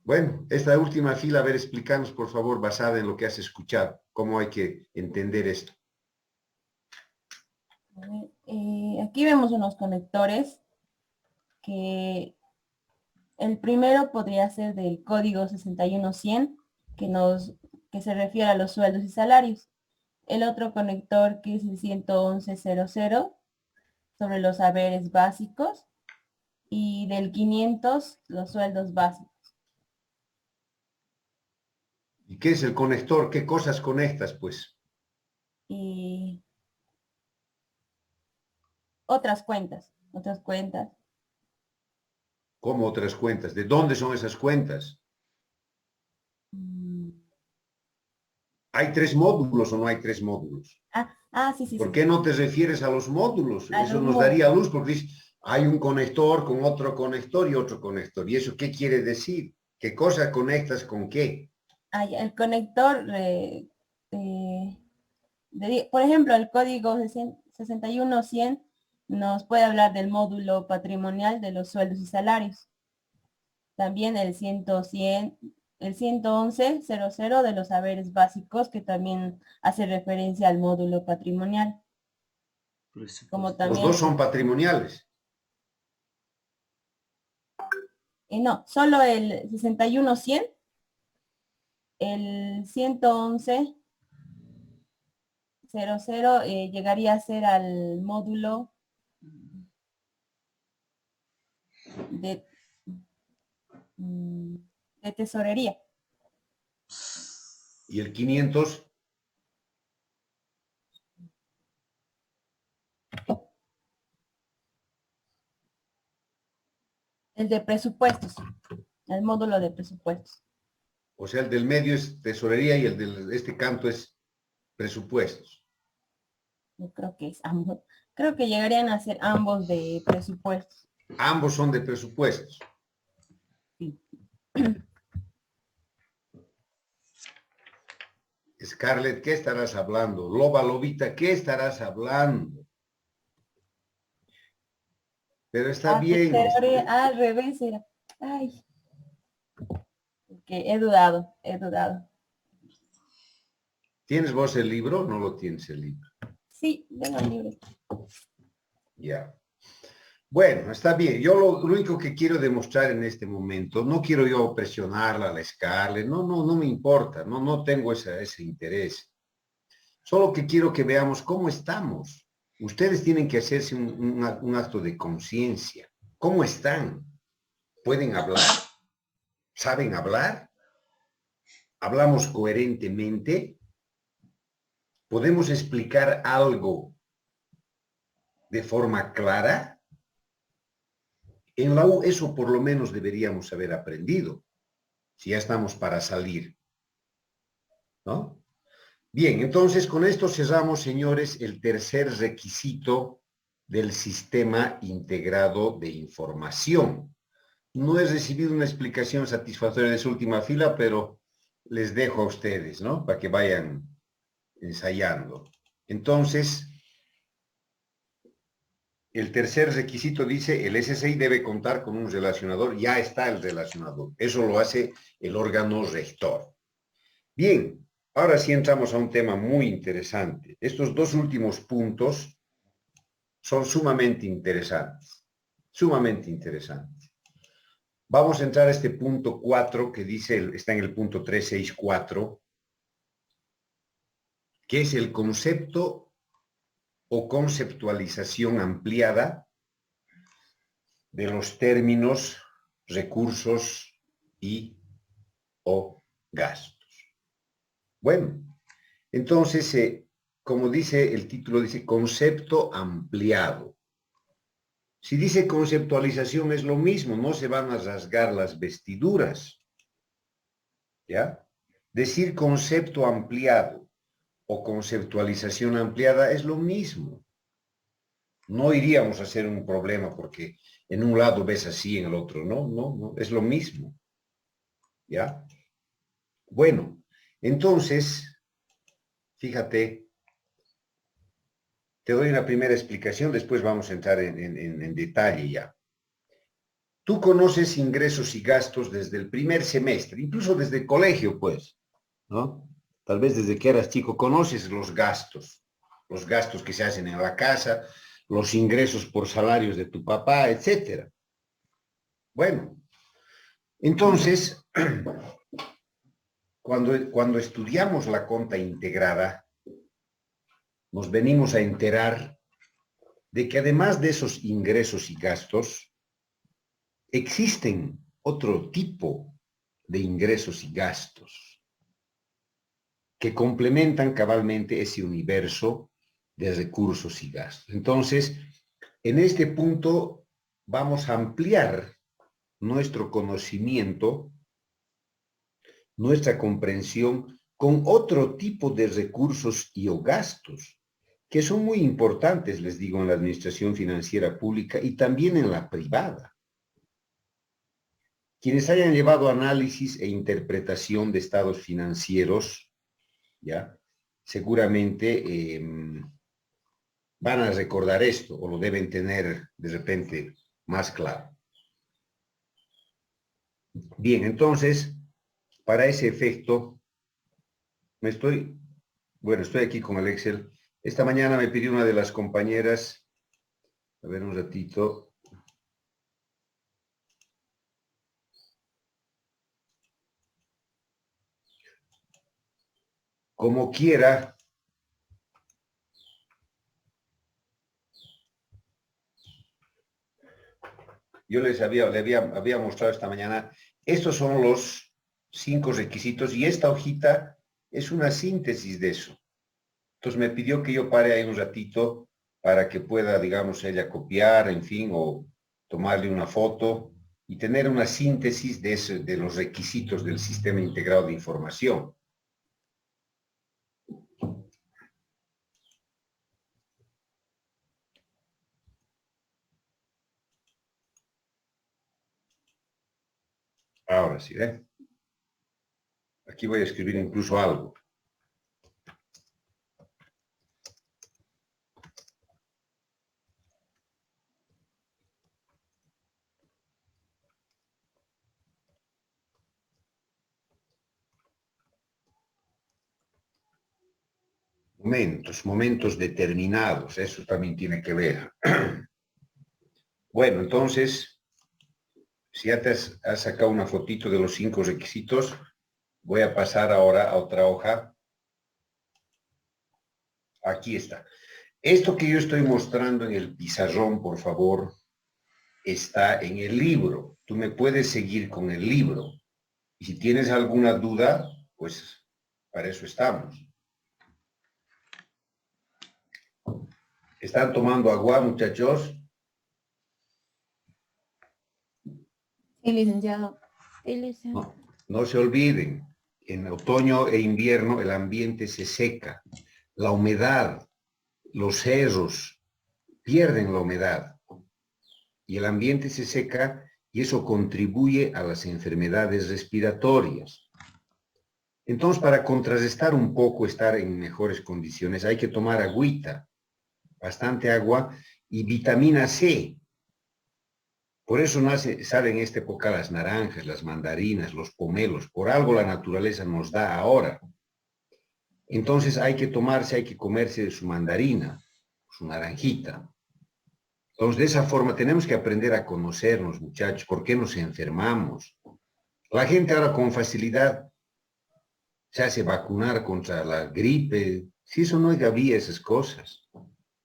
Bueno, esta última fila, a ver, explícanos, por favor, basada en lo que has escuchado, cómo hay que entender esto. Aquí vemos unos conectores que el primero podría ser del código 61100 que se refiere a los sueldos y salarios. El otro conector que es el 11100 sobre los haberes básicos y del 500 los sueldos básicos. ¿Y qué es el conector? ¿Qué cosas conectas, pues? Y otras cuentas. ¿Cómo otras cuentas? ¿De dónde son esas cuentas? ¿Hay 3 módulos o no hay 3 módulos? Sí. ¿Por qué no te refieres a los módulos? A Eso los nos daría luz porque dice, hay un conector con otro conector y otro conector. ¿Y eso qué quiere decir? ¿Qué cosa conectas con qué? El conector, por ejemplo, el código 61100 nos puede hablar del módulo patrimonial de los sueldos y salarios. También el 11100 de los haberes básicos, que también hace referencia al módulo patrimonial. Como también, los dos son patrimoniales. No, solo el 61100, el 11100 llegaría a ser al módulo de tesorería. ¿Y el 500? El de presupuestos, el módulo de presupuestos. O sea, el del medio es tesorería y el de este canto es presupuestos. Yo creo que es ambos. Creo que llegarían a ser ambos de presupuestos. Ambos son de presupuestos. Sí. Scarlett, ¿qué estarás hablando? Loba, Lobita, ¿qué estarás hablando? Pero está bien. Al revés era. Ay, que he dudado, he dudado. ¿Tienes vos el libro o no lo tienes el libro? Sí, vengo libre. Ya. Bueno, está bien. Yo lo único que quiero demostrar en este momento, no quiero yo presionarla, alescarle, no me importa, no tengo ese interés. Solo que quiero que veamos cómo estamos. Ustedes tienen que hacerse un acto de conciencia. ¿Cómo están? ¿Pueden hablar? ¿Saben hablar? ¿Hablamos coherentemente? ¿Podemos explicar algo de forma clara? En la U eso por lo menos deberíamos haber aprendido, si ya estamos para salir, ¿no? Bien, entonces con esto cerramos, señores, el tercer requisito del sistema integrado de información. No he recibido una explicación satisfactoria de su última fila, pero les dejo a ustedes, ¿no? Para que vayan ensayando. Entonces, el tercer requisito dice, el SSI debe contar con un relacionador, ya está el relacionador. Eso lo hace el órgano rector. Bien, ahora sí entramos a un tema muy interesante. Estos dos últimos puntos son sumamente interesantes, sumamente interesantes. Vamos a entrar a este punto 4 que dice, está en el punto 364, que es el concepto o conceptualización ampliada de los términos, recursos y o gastos. Bueno, entonces, como dice el título, dice concepto ampliado. Si dice conceptualización es lo mismo, no se van a rasgar las vestiduras. ¿Ya? Decir concepto ampliado o conceptualización ampliada es lo mismo. No iríamos a hacer un problema porque en un lado ves así, en el otro no, es lo mismo. ¿Ya? Bueno, entonces, fíjate, te doy una primera explicación, después vamos a entrar en detalle ya. Tú conoces ingresos y gastos desde el primer semestre, incluso desde el colegio, pues, ¿no? Tal vez desde que eras chico conoces los gastos que se hacen en la casa, los ingresos por salarios de tu papá, etcétera. Bueno, entonces, cuando estudiamos la conta integrada, nos venimos a enterar de que además de esos ingresos y gastos, existen otro tipo de ingresos y gastos que complementan cabalmente ese universo de recursos y gastos. Entonces, en este punto vamos a ampliar nuestro conocimiento, nuestra comprensión con otro tipo de recursos y o gastos que son muy importantes, les digo, en la administración financiera pública y también en la privada. Quienes hayan llevado análisis e interpretación de estados financieros, ¿ya? Seguramente van a recordar esto o lo deben tener de repente más claro. Bien, entonces, para ese efecto, estoy aquí con el Excel. Esta mañana me pidió una de las compañeras, a ver un ratito. Como quiera, yo le había mostrado esta mañana, estos son los 5 requisitos y esta hojita es una síntesis de eso. Entonces me pidió que yo pare ahí un ratito para que pueda, digamos, ella copiar, en fin, o tomarle una foto y tener una síntesis de los requisitos del sistema integrado de información. Ahora sí, ¿eh? Aquí voy a escribir incluso algo. momentos determinados, eso también tiene que ver. Bueno, entonces, si ya te has sacado una fotito de los 5 requisitos, voy a pasar ahora a otra hoja. Aquí está. Esto que yo estoy mostrando en el pizarrón, por favor, está en el libro. Tú me puedes seguir con el libro. Y si tienes alguna duda, pues para eso estamos. ¿Están tomando agua, muchachos? Sí, licenciado. No se olviden, en otoño e invierno el ambiente se seca. La humedad, los cerros pierden la humedad. Y el ambiente se seca y eso contribuye a las enfermedades respiratorias. Entonces, para contrarrestar un poco, estar en mejores condiciones, hay que tomar agüita, bastante agua y vitamina C. Por eso salen en esta época las naranjas, las mandarinas, los pomelos. Por algo la naturaleza nos da ahora. Entonces hay que comerse su mandarina, su naranjita. Entonces, de esa forma tenemos que aprender a conocernos, muchachos, por qué nos enfermamos. La gente ahora con facilidad se hace vacunar contra la gripe. Si eso no había esas cosas,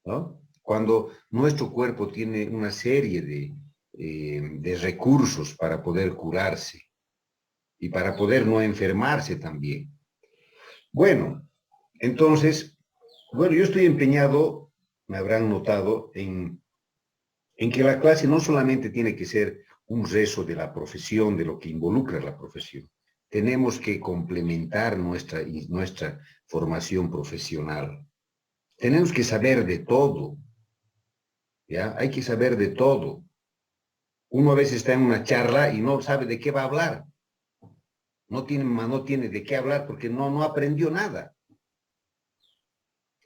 ¿no? Cuando nuestro cuerpo tiene una serie de recursos para poder curarse y para poder no enfermarse también. Bueno, entonces, yo estoy empeñado, me habrán notado, en que la clase no solamente tiene que ser un rezo de la profesión, de lo que involucra la profesión. Tenemos que complementar nuestra formación profesional. Tenemos que saber de todo, ¿ya? Hay que saber de todo. Uno a veces está en una charla y no sabe de qué va a hablar. No tiene de qué hablar porque no aprendió nada.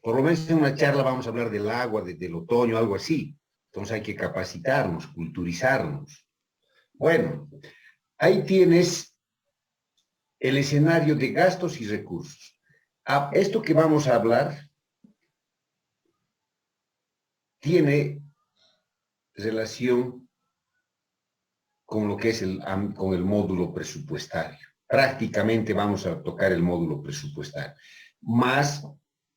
Por lo menos en una charla vamos a hablar del agua, del otoño, algo así. Entonces hay que capacitarnos, culturizarnos. Bueno, ahí tienes el escenario de gastos y recursos. Esto que vamos a hablar tiene relación con lo que es con el módulo presupuestario. Prácticamente vamos a tocar el módulo presupuestario. Más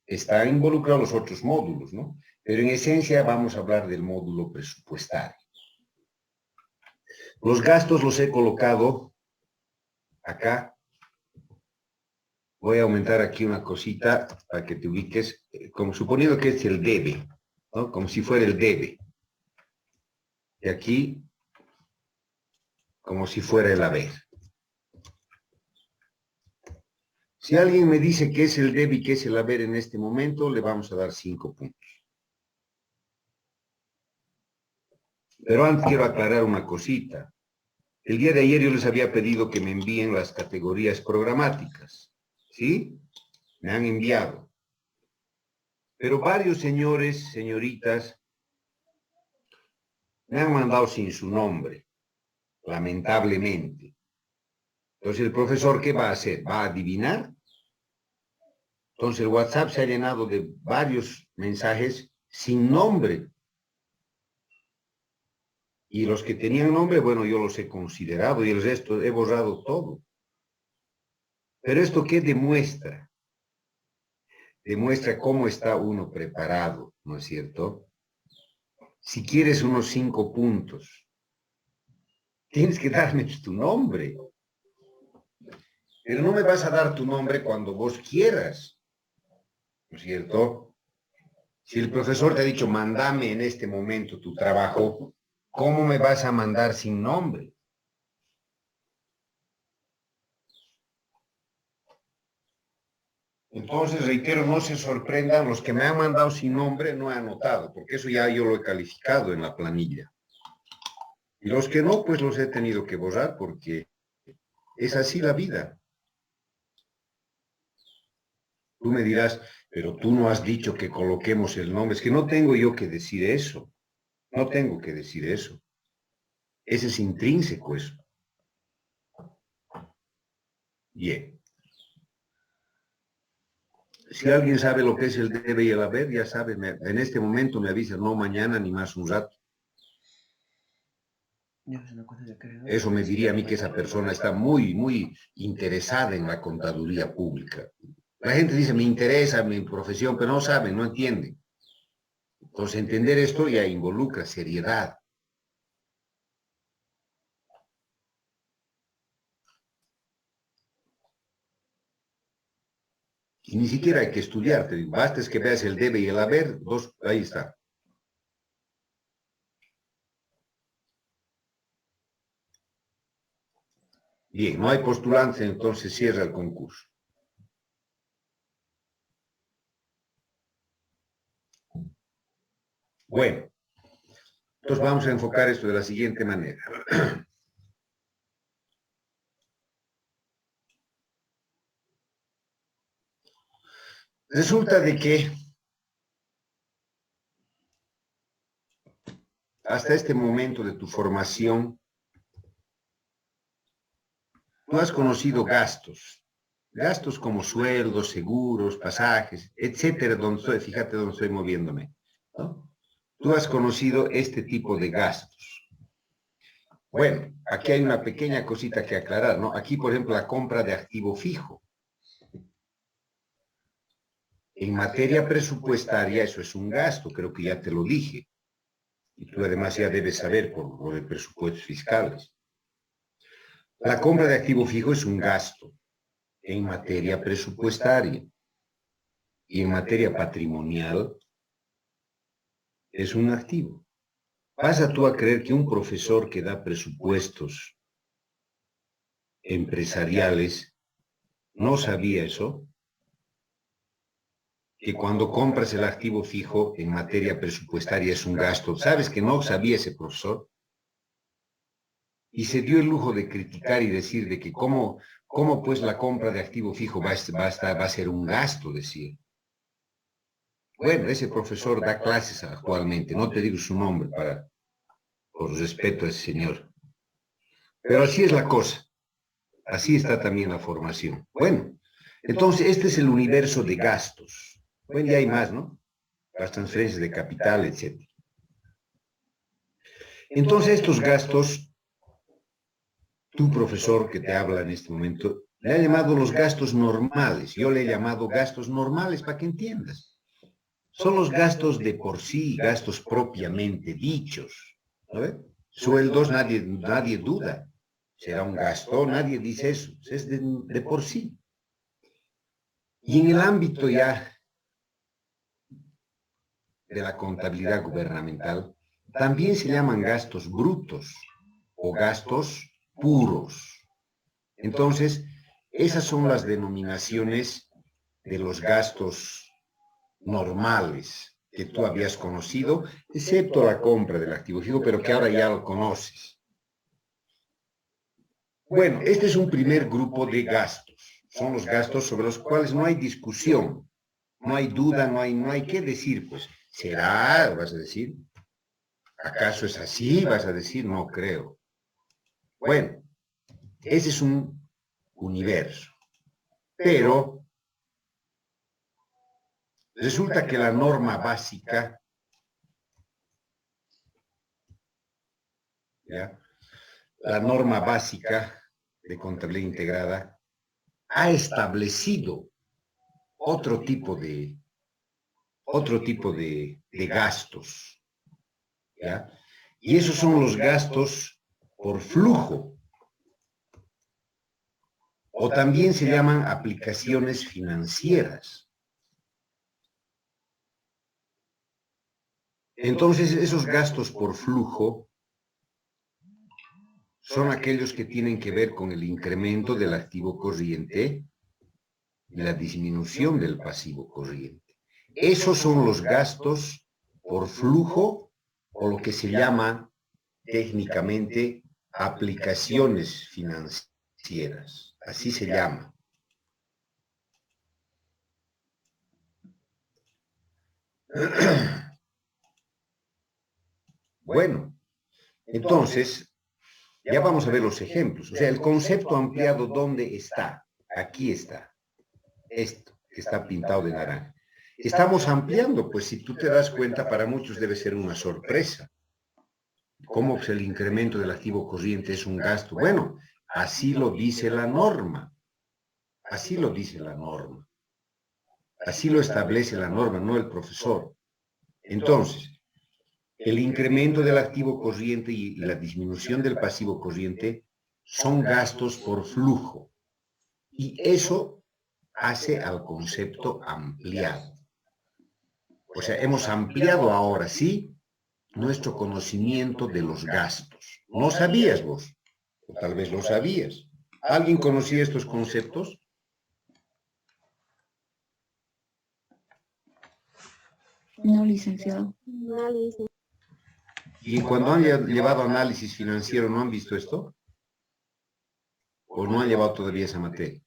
están involucrados los otros módulos, ¿no? Pero en esencia vamos a hablar del módulo presupuestario. Los gastos los he colocado acá. Voy a aumentar aquí una cosita para que te ubiques, como suponiendo que es el debe, ¿no? Como si fuera el debe. Y aquí, como si fuera el haber. Si alguien me dice qué es el debe y qué es el haber en este momento, le vamos a dar 5 puntos. Pero antes quiero aclarar una cosita. El día de ayer yo les había pedido que me envíen las categorías programáticas. ¿Sí? Me han enviado. Pero varios señores, señoritas, me han mandado sin su nombre, lamentablemente. Entonces, ¿el profesor qué va a hacer? ¿Va a adivinar? Entonces, el WhatsApp se ha llenado de varios mensajes sin nombre. Y los que tenían nombre, bueno, yo los he considerado y el resto he borrado todo. Pero ¿esto qué demuestra? Demuestra cómo está uno preparado, ¿no es cierto? Si quieres unos 5 puntos, tienes que darme tu nombre. Pero no me vas a dar tu nombre cuando vos quieras, ¿no es cierto? Si el profesor te ha dicho, mándame en este momento tu trabajo, ¿cómo me vas a mandar sin nombre? Entonces, reitero, no se sorprendan, los que me han mandado sin nombre no he anotado, porque eso ya yo lo he calificado en la planilla. Y los que no, pues los he tenido que borrar, porque es así la vida. Tú me dirás, pero tú no has dicho que coloquemos el nombre. Es que no tengo yo que decir eso. No tengo que decir eso. Ese es intrínseco eso. Bien. Si alguien sabe lo que es el debe y el haber, ya sabe, en este momento me avisa, no mañana ni más un rato. Eso me diría a mí que esa persona está muy, muy interesada en la contaduría pública. La gente dice, me interesa mi profesión, pero no saben, no entienden. Entonces, entender esto ya involucra seriedad. Y ni siquiera hay que estudiar, te digo, basta es que veas el debe y el haber, dos, ahí está. Bien, no hay postulantes, entonces cierra el concurso. Bueno, entonces vamos a enfocar esto de la siguiente manera. Resulta de que hasta este momento de tu formación, tú has conocido gastos, gastos como sueldos, seguros, pasajes, etcétera, donde estoy, fíjate donde estoy moviéndome, ¿no? Tú has conocido este tipo de gastos. Bueno, aquí hay una pequeña cosita que aclarar, ¿no? Aquí, por ejemplo, la compra de activo fijo. En materia presupuestaria, eso es un gasto, creo que ya te lo dije. Y tú además ya debes saber por lo de presupuestos fiscales. La compra de activo fijo es un gasto en materia presupuestaria. Y en materia patrimonial es un activo. ¿Vas tú a creer que un profesor que da presupuestos empresariales no sabía eso? Que cuando compras el activo fijo en materia presupuestaria es un gasto. ¿Sabes que no sabía ese profesor? Y se dio el lujo de criticar y decir de que cómo pues la compra de activo fijo va a ser un gasto, decir. Bueno, ese profesor da clases actualmente, no te digo su nombre por respeto a ese señor. Pero así es la cosa. Así está también la formación. Bueno, entonces este es el universo de gastos. Bueno, ya hay más, ¿no? Las transferencias de capital, etc. Entonces estos gastos, tu profesor que te habla en este momento, le ha llamado los gastos normales. Yo le he llamado gastos normales para que entiendas. Son los gastos de por sí, gastos propiamente dichos. ¿No? Sueldos, nadie duda. ¿Será un gasto? Nadie dice eso. Es de por sí. Y en el ámbito ya de la contabilidad gubernamental, también se llaman gastos brutos o gastos puros. Entonces, esas son las denominaciones de los gastos normales que tú habías conocido, excepto la compra del activo fijo, pero que ahora ya lo conoces. Bueno, este es un primer grupo de gastos. Son los gastos sobre los cuales no hay discusión, no hay duda, no hay qué decir, pues. ¿Será? Vas a decir. ¿Acaso es así? Vas a decir, no creo. Bueno, ese es un universo. Pero resulta que la norma básica, ¿ya? La norma básica de contabilidad integrada ha establecido otro tipo de gastos, ¿ya? Y esos son los gastos por flujo, o también se llaman aplicaciones financieras. Entonces, esos gastos por flujo son aquellos que tienen que ver con el incremento del activo corriente y la disminución del pasivo corriente. Esos son los gastos por flujo, o lo que se llama técnicamente aplicaciones financieras. Así se llama. Bueno, entonces, ya vamos a ver los ejemplos. O sea, el concepto ampliado, ¿dónde está? Aquí está. Esto que está pintado de naranja. Estamos ampliando, pues si tú te das cuenta, para muchos debe ser una sorpresa. ¿Cómo pues, el incremento del activo corriente es un gasto? Bueno, así lo dice la norma. Así lo dice la norma. Así lo establece la norma, no el profesor. Entonces, el incremento del activo corriente y la disminución del pasivo corriente son gastos por flujo. Y eso hace al concepto ampliado. O sea, hemos ampliado ahora, sí, nuestro conocimiento de los gastos. ¿No sabías vos? O tal vez lo sabías. ¿Alguien conocía estos conceptos? No, licenciado. Y cuando han llevado análisis financiero, ¿no han visto esto? ¿O no han llevado todavía esa materia?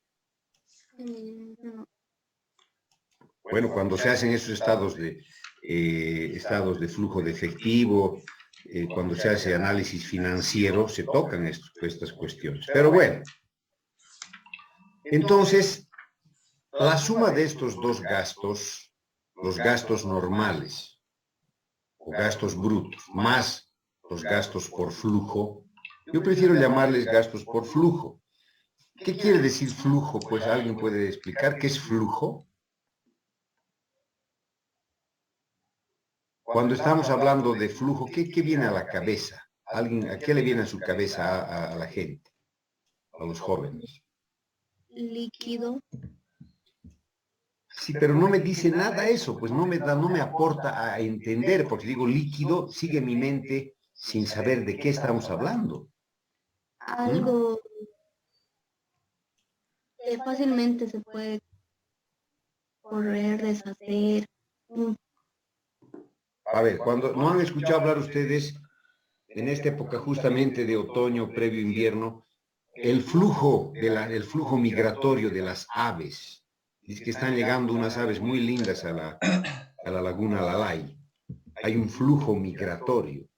Bueno, cuando se hacen esos estados de flujo de efectivo, cuando se hace análisis financiero, se tocan estas cuestiones. Pero bueno, entonces, la suma de estos dos gastos, los gastos normales o gastos brutos, más los gastos por flujo, yo prefiero llamarles gastos por flujo. ¿Qué quiere decir flujo? Pues alguien puede explicar qué es flujo. Cuando estamos hablando de flujo, ¿qué viene a la cabeza? ¿A qué le viene a su cabeza a la gente, a los jóvenes? Líquido. Sí, pero no me dice nada eso, pues no me aporta a entender, porque digo líquido, sigue mi mente sin saber de qué estamos hablando. Algo que fácilmente se puede correr, deshacer. A ver, cuando no han escuchado hablar ustedes en esta época justamente de otoño, previo invierno, el flujo migratorio de las aves. Dice que están llegando unas aves muy lindas a la laguna Lalay. Hay un flujo migratorio.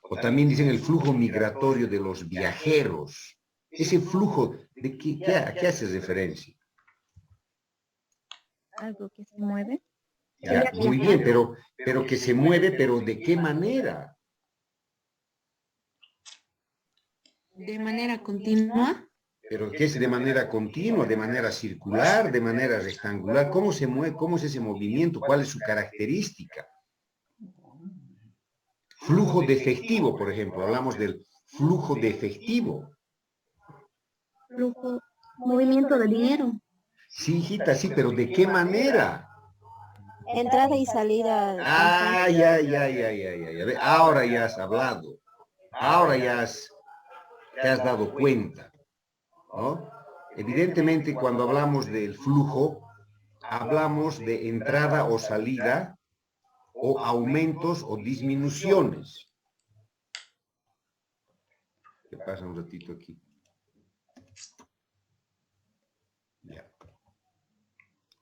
O también dicen el flujo migratorio de los viajeros. Ese flujo, ¿a qué hace referencia? Algo que se mueve. Ya, muy bien, pero que se mueve, pero ¿de qué manera? De manera continua. Pero ¿qué es de manera continua, de manera circular, de manera rectangular? ¿Cómo se mueve? ¿Cómo es ese movimiento? ¿Cuál es su característica? Flujo de efectivo, por ejemplo. Hablamos del flujo de efectivo. Flujo, movimiento de dinero. Sí, hijita, sí, pero ¿de qué manera? Entrada y salida. Ah, ya. Ahora ya has hablado. Ahora te has dado cuenta, ¿no? Evidentemente, cuando hablamos del flujo, hablamos de entrada o salida, o aumentos o disminuciones. ¿Qué pasa un ratito aquí? Ya.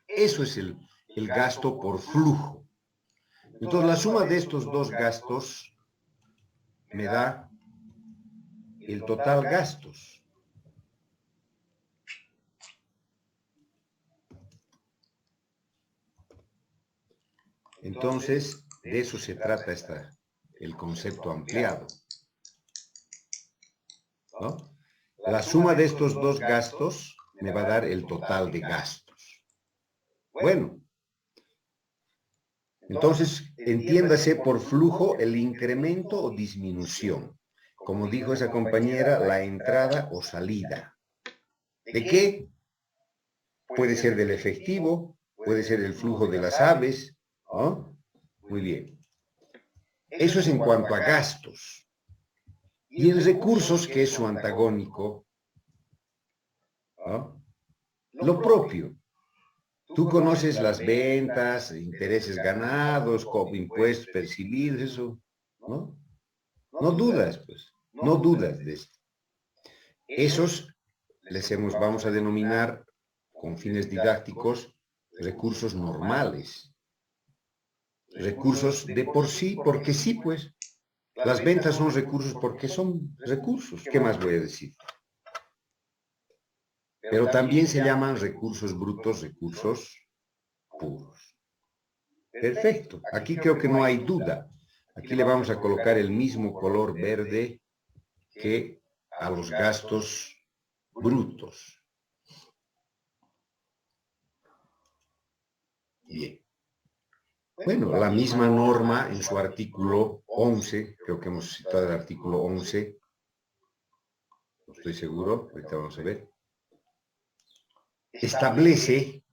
Eso es el gasto por flujo. Entonces, la suma de estos dos gastos me da el total gastos. Entonces, de eso se trata el concepto ampliado, ¿no? La suma de estos dos gastos me va a dar el total de gastos. Bueno, entonces, entiéndase por flujo el incremento o disminución. Como dijo esa compañera, la entrada o salida. ¿De qué? Puede ser del efectivo, puede ser el flujo de las aves, ¿no? Muy bien. Eso es en cuanto a gastos. Y en recursos, que es su antagónico, ¿no? Lo propio. Tú conoces las ventas, intereses ganados, impuestos percibidos, eso, ¿no? No dudas, pues, no dudas de esto. Esos vamos a denominar, con fines didácticos, recursos normales. Recursos de por sí, porque sí, pues. Las ventas son recursos porque son recursos. ¿Qué más voy a decir? Pero también se llaman recursos brutos, recursos puros. Perfecto. Aquí creo que no hay duda. Aquí le vamos a colocar el mismo color verde que a los gastos brutos. Bien. Bueno, la misma norma en su artículo 11, creo que hemos citado el artículo 11, no estoy seguro, ahorita vamos a ver, establece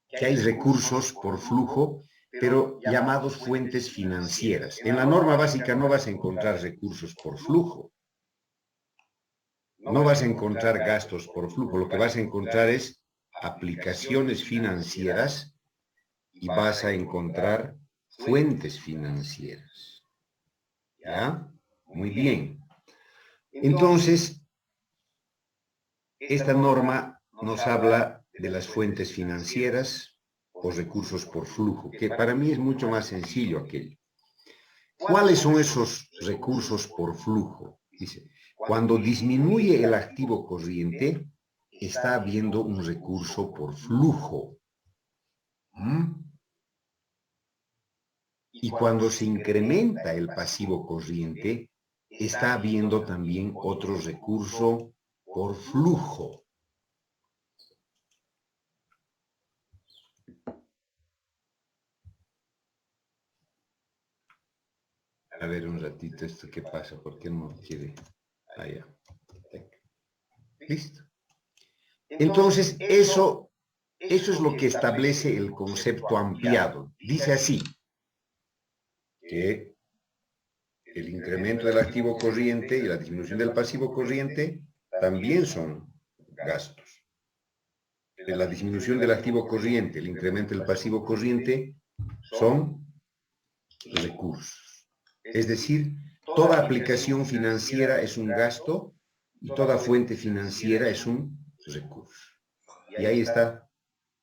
que hay recursos por flujo, pero llamados fuentes financieras. En la norma básica no vas a encontrar recursos por flujo, no vas a encontrar gastos por flujo, lo que vas a encontrar es aplicaciones financieras y vas a encontrar fuentes financieras. ¿Ya? Muy bien. Entonces, esta norma nos habla de las fuentes financieras o recursos por flujo, que para mí es mucho más sencillo aquello. ¿Cuáles son esos recursos por flujo? Dice, cuando disminuye el activo corriente, está habiendo un recurso por flujo. Y cuando se incrementa el pasivo corriente, está habiendo también otro recurso por flujo. A ver un ratito esto qué pasa, ¿por qué no quiere? Allá. ¿Listo? Entonces, eso es lo que establece el concepto ampliado. Dice así, que el incremento del activo corriente y la disminución del pasivo corriente también son gastos. La disminución del activo corriente, el incremento del pasivo corriente son recursos. Es decir, toda aplicación financiera es un gasto y toda fuente financiera es un recurso. Y ahí está,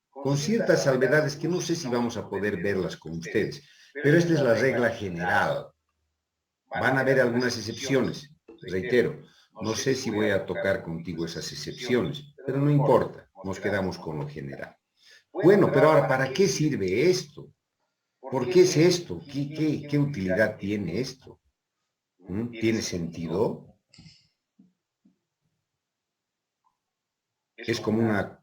con ciertas salvedades que no sé si vamos a poder verlas con ustedes, pero esta es la regla general. Van a haber algunas excepciones, reitero, no sé si voy a tocar contigo esas excepciones, pero no importa, nos quedamos con lo general. Bueno, pero ahora, ¿para qué sirve esto? ¿Por qué es esto? ¿Qué utilidad tiene esto? ¿Tiene sentido? Es como una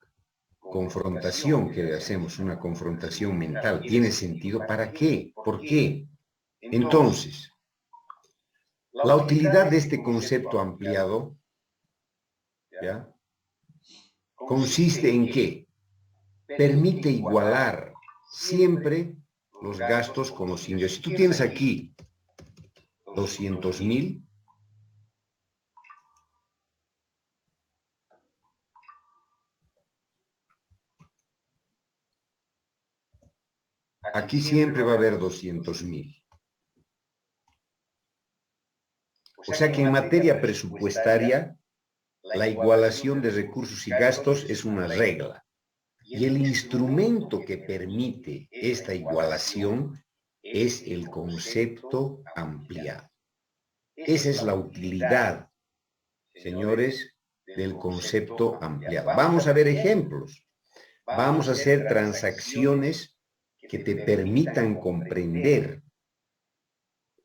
confrontación que hacemos, una confrontación mental. ¿Tiene sentido? ¿Para qué? ¿Por qué? Entonces, la utilidad de este concepto ampliado, ¿ya?, consiste en que permite igualar siempre los gastos con los ingresos. Si tú tienes aquí 200,000, aquí siempre va a haber 200,000. O sea que en materia presupuestaria, la igualación de recursos y gastos es una regla. Y el instrumento que permite esta igualación es el concepto ampliado. Esa es la utilidad, señores, del concepto ampliado. Vamos a ver ejemplos. Vamos a hacer transacciones que te permitan comprender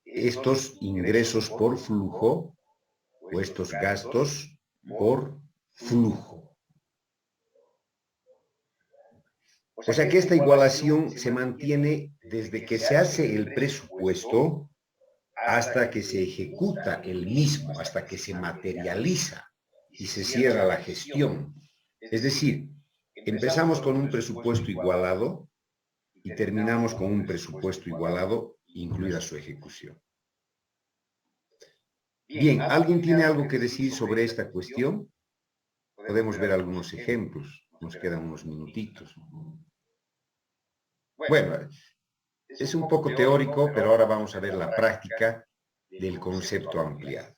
estos ingresos por flujo o estos gastos por flujo. O sea que esta igualación se mantiene desde que se hace el presupuesto hasta que se ejecuta el mismo, hasta que se materializa y se cierra la gestión. Es decir, empezamos con un presupuesto igualado y terminamos con un presupuesto igualado, incluida su ejecución. Bien, ¿alguien tiene algo que decir sobre esta cuestión? Podemos ver algunos ejemplos, nos quedan unos minutitos. Bueno, es un poco teórico, pero ahora vamos a ver la práctica del concepto ampliado.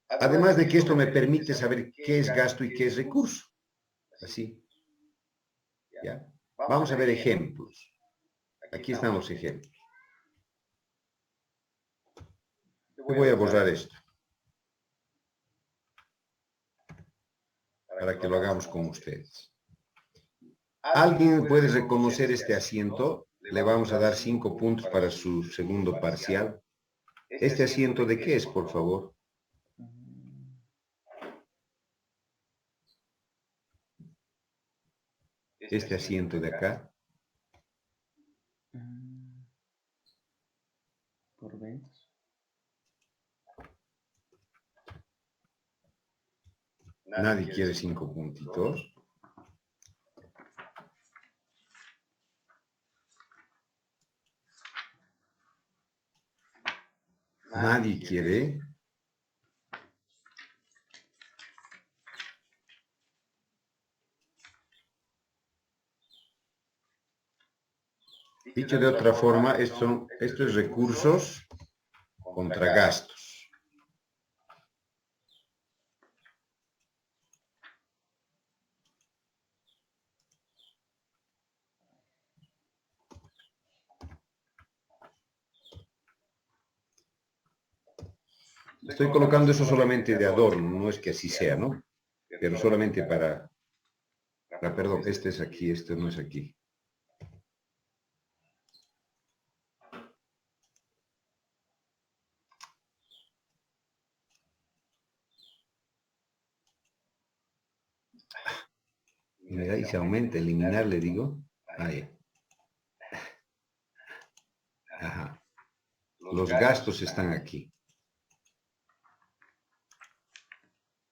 Además de que esto me permite saber qué es gasto y qué es recurso. Así. ¿Ya? Vamos a ver ejemplos. Aquí están los ejemplos. Yo voy a borrar esto, para que lo hagamos con ustedes. ¿Alguien puede reconocer este asiento? Le vamos a dar 5 puntos para su segundo parcial. ¿Este asiento de qué es, por favor? Este asiento de acá. Por ventas. Nadie quiere 5 puntitos. Nadie quiere. Dicho de otra forma, esto es recursos contra gastos. Estoy colocando eso solamente de adorno, no es que así sea, ¿no? Pero solamente para... perdón, este es aquí, este no es aquí. Mira, ahí se aumenta, eliminar, le digo. Ahí. Ajá. Los gastos están aquí.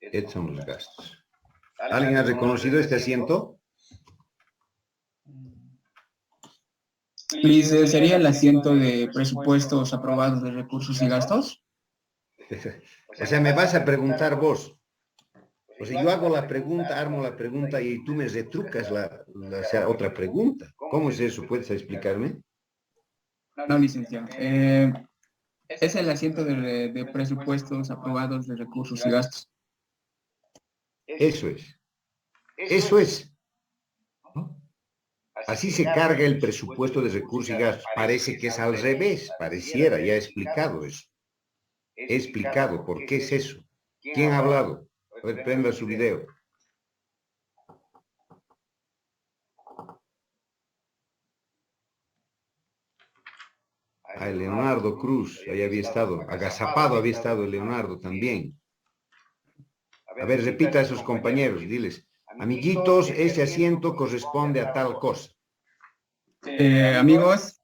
Estos son los gastos. ¿Alguien ha reconocido este asiento? Liz, ¿sería el asiento de presupuestos aprobados de recursos y gastos? O sea, me vas a preguntar vos. O sea, yo hago la pregunta, armo la pregunta y tú me retrucas la otra pregunta. ¿Cómo es eso? ¿Puedes explicarme? No, licenciado. Es el asiento de presupuestos aprobados de recursos y gastos. Eso es. Eso es. ¿No? Así se carga el presupuesto de recursos y gastos. Parece que es al revés, pareciera, ya he explicado eso. He explicado por qué es eso. ¿Quién ha hablado? A ver, prenda su video. Ah, Leonardo Cruz, ahí había estado. Agazapado había estado el Leonardo también. A ver, repita a esos compañeros, diles. Amiguitos, ese asiento corresponde a tal cosa. Amigos.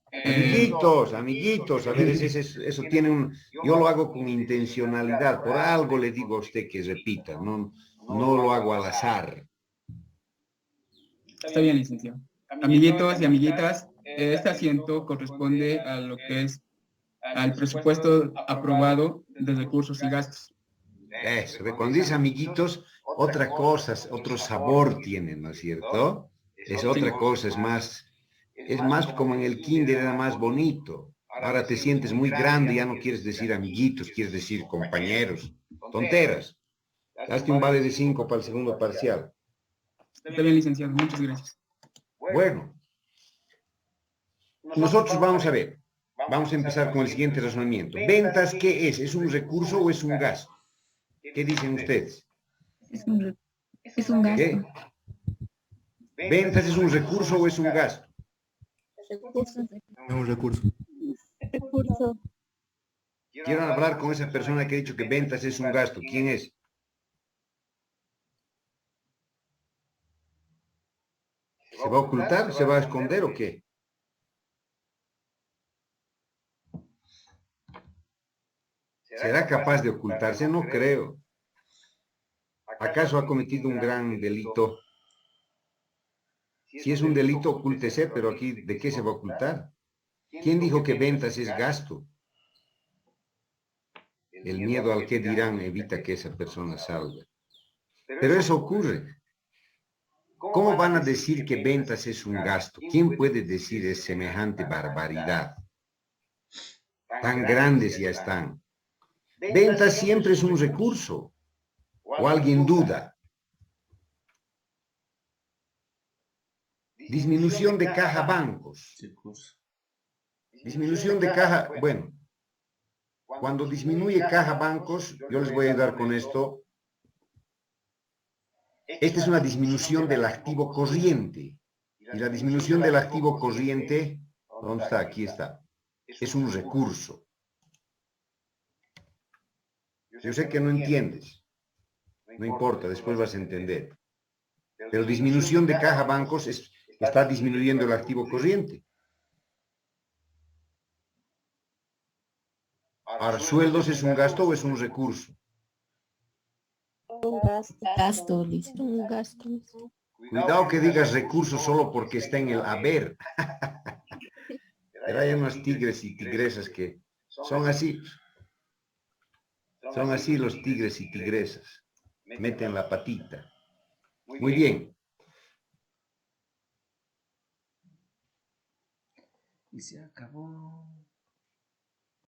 Amiguitos, a ver, eso tiene un... Yo lo hago con intencionalidad, por algo le digo a usted que repita, no lo hago al azar. Está bien, licenciado. Amiguitos y amiguitas, este asiento corresponde a lo que es al presupuesto aprobado de recursos y gastos. Eso, cuando dice amiguitos, otra cosa, otro sabor tiene, ¿no es cierto? Es otra cosa, es más como en el kinder, era más bonito. Ahora te sientes muy grande, ya no quieres decir amiguitos, quieres decir compañeros. Tonteras. Hazte un vale de 5 para el segundo parcial. Está bien, licenciado. Muchas gracias. Bueno. Nosotros vamos a ver. Vamos a empezar con el siguiente razonamiento. ¿Ventas qué es? ¿Es un recurso o es un gasto? ¿Qué dicen ustedes? Es un gasto. ¿Qué? ¿Ventas es un recurso o es un gasto? Es un recurso. Recurso. Quiero hablar con esa persona que ha dicho que ventas es un gasto. ¿Quién es? ¿Se va a ocultar? ¿Se va a esconder o qué? ¿Será capaz de ocultarse? No creo. ¿Acaso ha cometido un gran delito? Si es un delito, ocúltese, pero aquí, ¿de qué se va a ocultar? ¿Quién dijo que ventas es gasto? El miedo al que dirán evita que esa persona salga. Pero eso ocurre. ¿Cómo van a decir que ventas es un gasto? ¿Quién puede decir es semejante barbaridad? Tan grandes ya están. Ventas siempre es un recurso. ¿O alguien duda? Disminución de caja bancos. Disminución de caja, bueno, cuando disminuye caja bancos, yo les voy a ayudar con esto. Esta es una disminución del activo corriente. Y la disminución del activo corriente, ¿dónde está? Aquí está. Es un recurso. Yo sé que no entiendes. No importa, después vas a entender. Pero disminución de caja bancos está disminuyendo el activo corriente. Ahora, ¿sueldos es un gasto o es un recurso? Un gasto, Lice. Un gasto. Cuidado que digas recurso solo porque está en el haber. Pero hay unos tigres y tigresas que son así. Son así los tigres y tigresas. Meten la patita. Muy bien. Y se acabó.